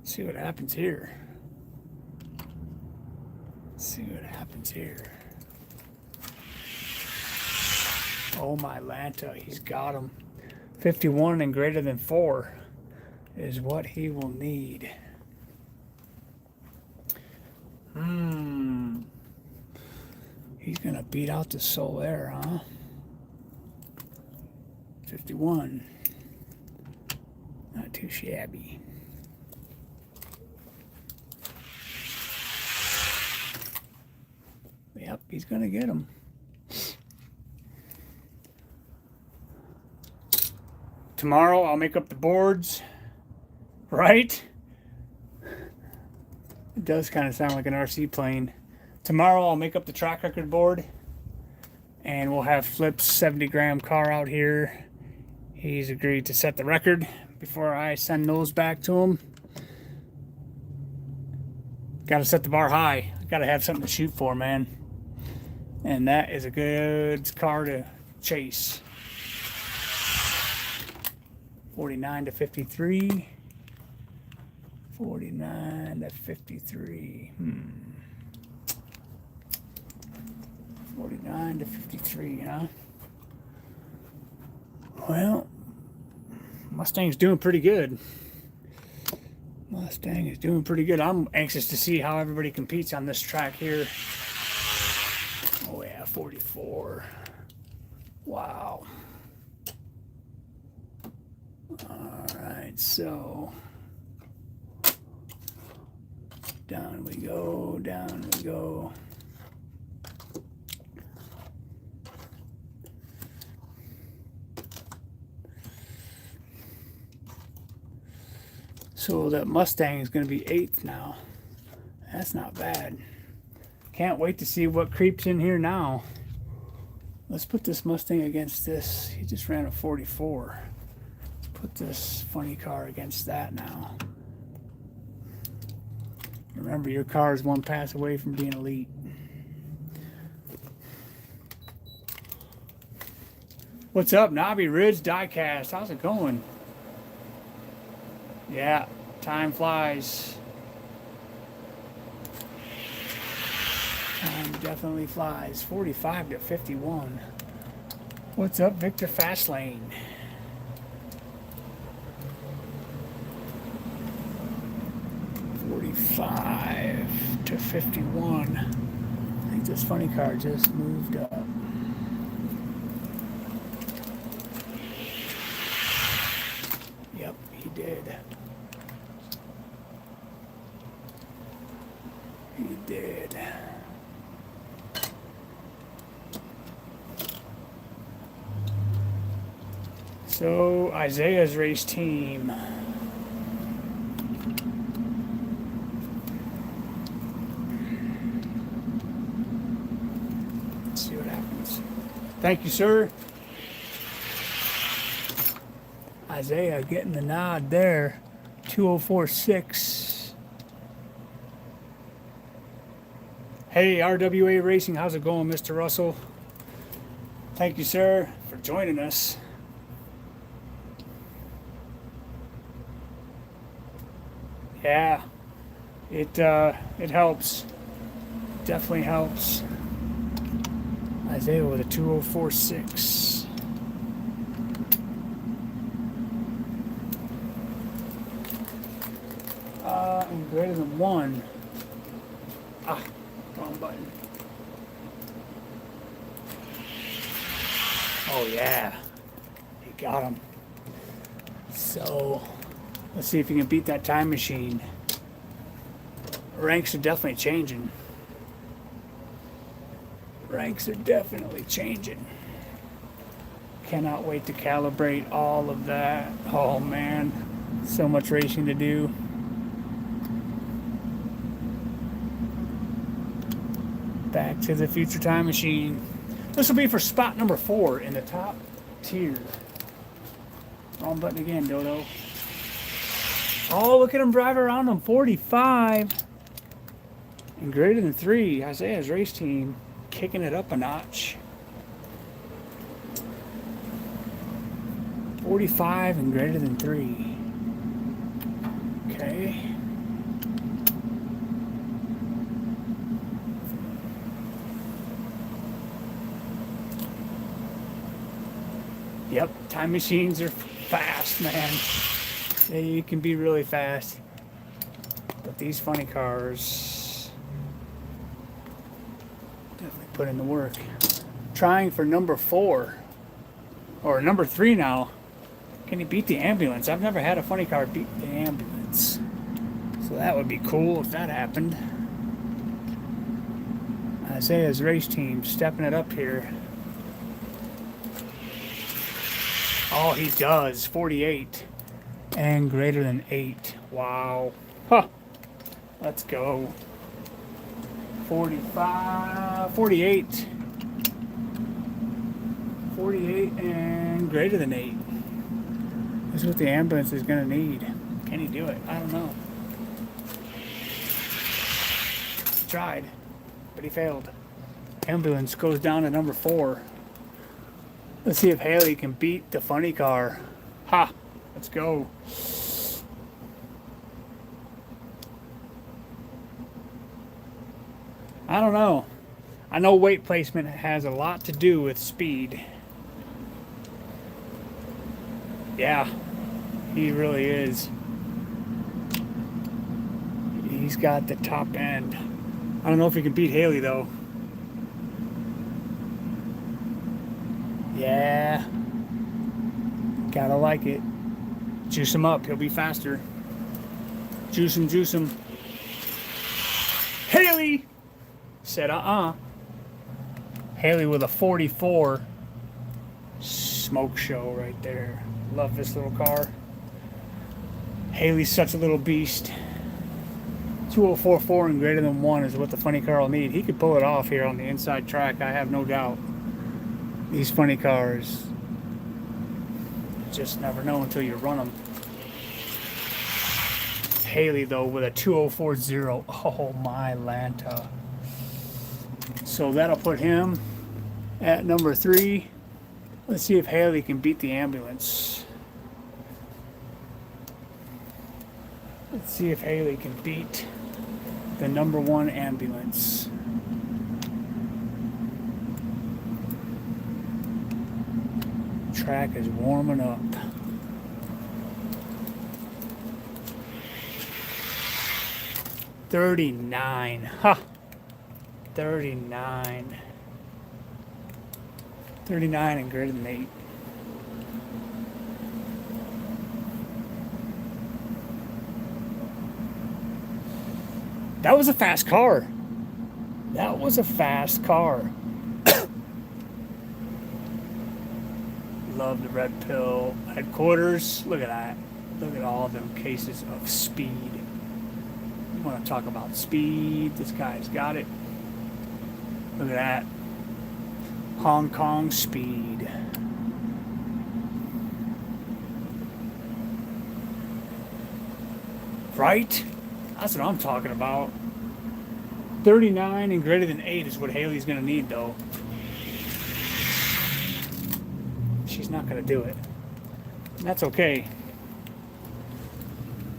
Let's see what happens here. Let's see what happens here. Oh my Lanta, he's got him. 51 and greater than 4 is what he will need. He's gonna beat out the Solaire, huh? 51. Not too shabby. Yep, he's gonna get him. Tomorrow I'll make up the boards, right? It does kind of sound like an RC plane. Tomorrow I'll make up the track record board and we'll have Flip's 70-gram car out here. He's agreed to set the record before I send those back to him. Got to set the bar high. Got to have something to shoot for, man. And that is a good car to chase. 49 to 53. 49 to 53. 49 to 53, huh? Well, Mustang's doing pretty good. Mustang is doing pretty good. I'm anxious to see how everybody competes on this track here. Oh yeah, 44. Wow. Alright, so down we go, down we go. So that Mustang is going to be 8th now. That's not bad. Can't wait to see what creeps in here now. Let's put this Mustang against this. He just ran a 44. Let's put this funny car against that now. Remember, your car is one pass away from being elite. What's up, Knobby Ridge Diecast? How's it going? Yeah, time flies. Time definitely flies. 45 to 51. What's up, Victor Fastlane? To 51. I think this funny car just moved up. Yep, he did. He did. So Isaiah's race team. Thank you, sir. Isaiah getting the nod there. 2046. Hey, RWA Racing, how's it going, Mr. Russell? Thank you, sir, for joining us. Yeah, it helps. Definitely helps. Isaiah with a 2046. And greater than 1. Ah, wrong button. Oh yeah, he got him. So let's see if you can beat that time machine. Ranks are definitely changing. Ranks are definitely changing. Cannot wait to calibrate all of that. Oh man, so much racing to do. Back to the Future Time Machine. This will be for spot number 4 in the top tier. Wrong button again, Dodo. Oh, look at him drive around on 45. And greater than 3, Isaiah's race team kicking it up a notch. 45 and greater than 3. Okay. Yep, time machines are fast, man. They can be really fast. But these funny cars definitely put in the work. Trying for number 4. Or number 3 now. Can he beat the ambulance? I've never had a funny car beat the ambulance. So that would be cool if that happened. Isaiah's race team stepping it up here. Oh, he does. 48. And greater than 8. Wow. Huh. Let's go. 45. 48. 48 and greater than 8. This is what the ambulance is going to need. Can he do it? I don't know. He tried, but he failed. Ambulance goes down to number 4. Let's see if Haley can beat the funny car. Ha! Let's go. I don't know. I know weight placement has a lot to do with speed. Yeah, he really is. He's got the top end. I don't know if he can beat Haley though. Yeah. Gotta like it. Juice him up. He'll be faster. Juice him, juice him. Haley! Said Haley with a 44. Smoke show right there. Love this little car. Haley's such a little beast. 2044 and greater than 1 is what the funny car will need. He could pull it off here on the inside track, I have no doubt. These funny cars, just never know until you run them. Haley, though, with a 2040. Oh, my Lanta. So that'll put him at number 3. Let's see if Haley can beat the ambulance. Let's see if Haley can beat the number 1 ambulance. Track is warming up. $39. Ha! 39. 39 and greater than 8. That was a fast car. That was a fast car. Love the red pill headquarters. Look at that. Look at all of them cases of speed. You want to talk about speed? This guy's got it. Look at that. Hong Kong speed. Right? That's what I'm talking about. 39 and greater than 8 is what Haley's going to need, though. She's not going to do it. And that's okay.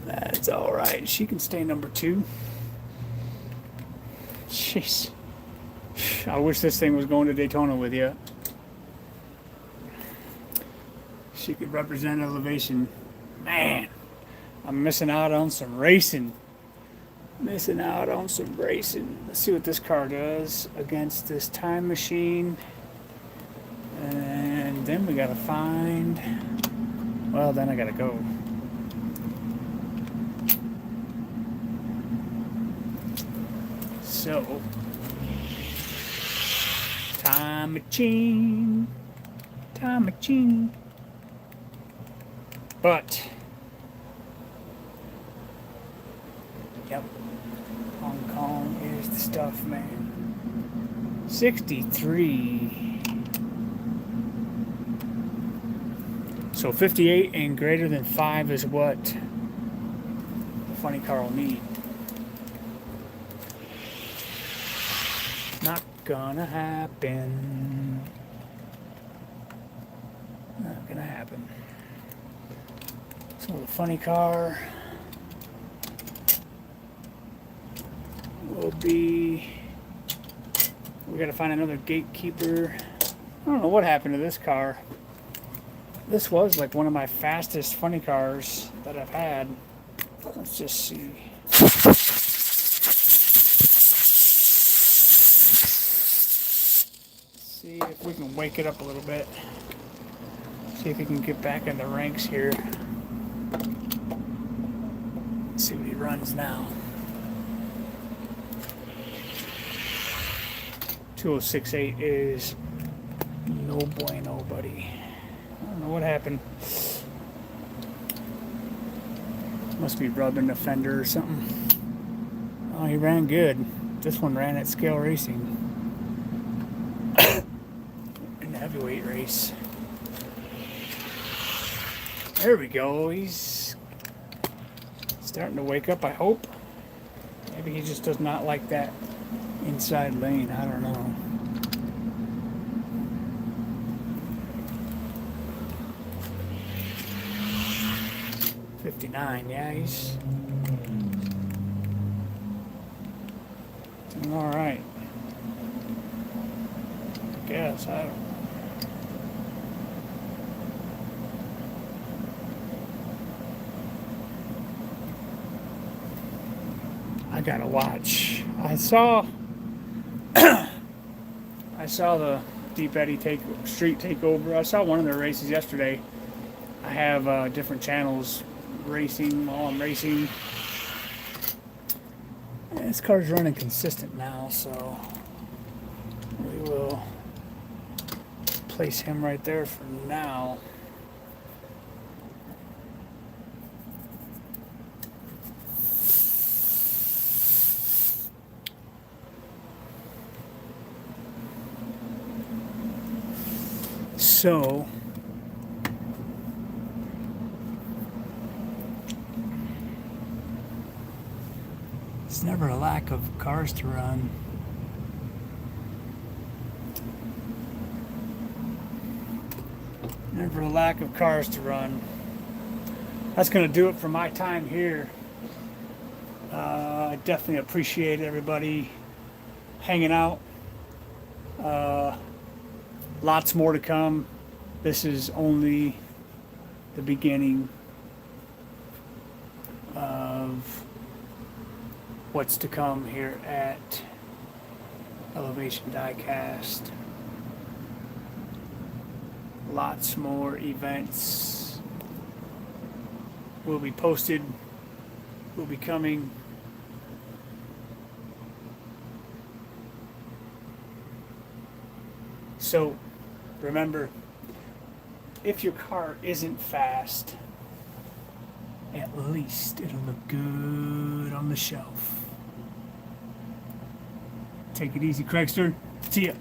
That's alright. She can stay number 2. Jeez. I wish this thing was going to Daytona with you. She could represent Elevation. Man, I'm missing out on some racing. Let's see what this car does against this time machine. And then we gotta find... Well, then I gotta go. So... Time machine. But... Yep. Hong Kong is the stuff, man. 63. So 58 and greater than 5 is what the funny car will need. Not gonna happen. Not gonna happen. So the funny car will be... We gotta find another gatekeeper. I don't know what happened to this car. This was like one of my fastest funny cars that I've had. Let's just see. See if we can wake it up a little bit. See if we can get back in the ranks here. Let's see what he runs now. 2068 is no bueno, buddy. I don't know what happened. Must be rubbing the fender or something. Oh, he ran good. This one ran at Scale Racing. In the heavyweight race. There we go. He's starting to wake up, I hope. Maybe he just does not like that inside lane. I don't know. '59, yeah, he's doing all right. I guess I don't. I gotta watch. I saw the Deep Eddy Street Takeover. I saw one of their races yesterday. I have different channels racing while I'm racing. And this car's running consistent now, so we will place him right there for now. So it's never a lack of cars to run. Never a lack of cars to run. That's going to do it for my time here. I definitely appreciate everybody hanging out. Lots more to come. This is only the beginning of what's to come here at Elevation Diecast. Lots more events will be posted, will be coming. So remember, if your car isn't fast, at least it'll look good on the shelf. Take it easy, Craigster. See ya.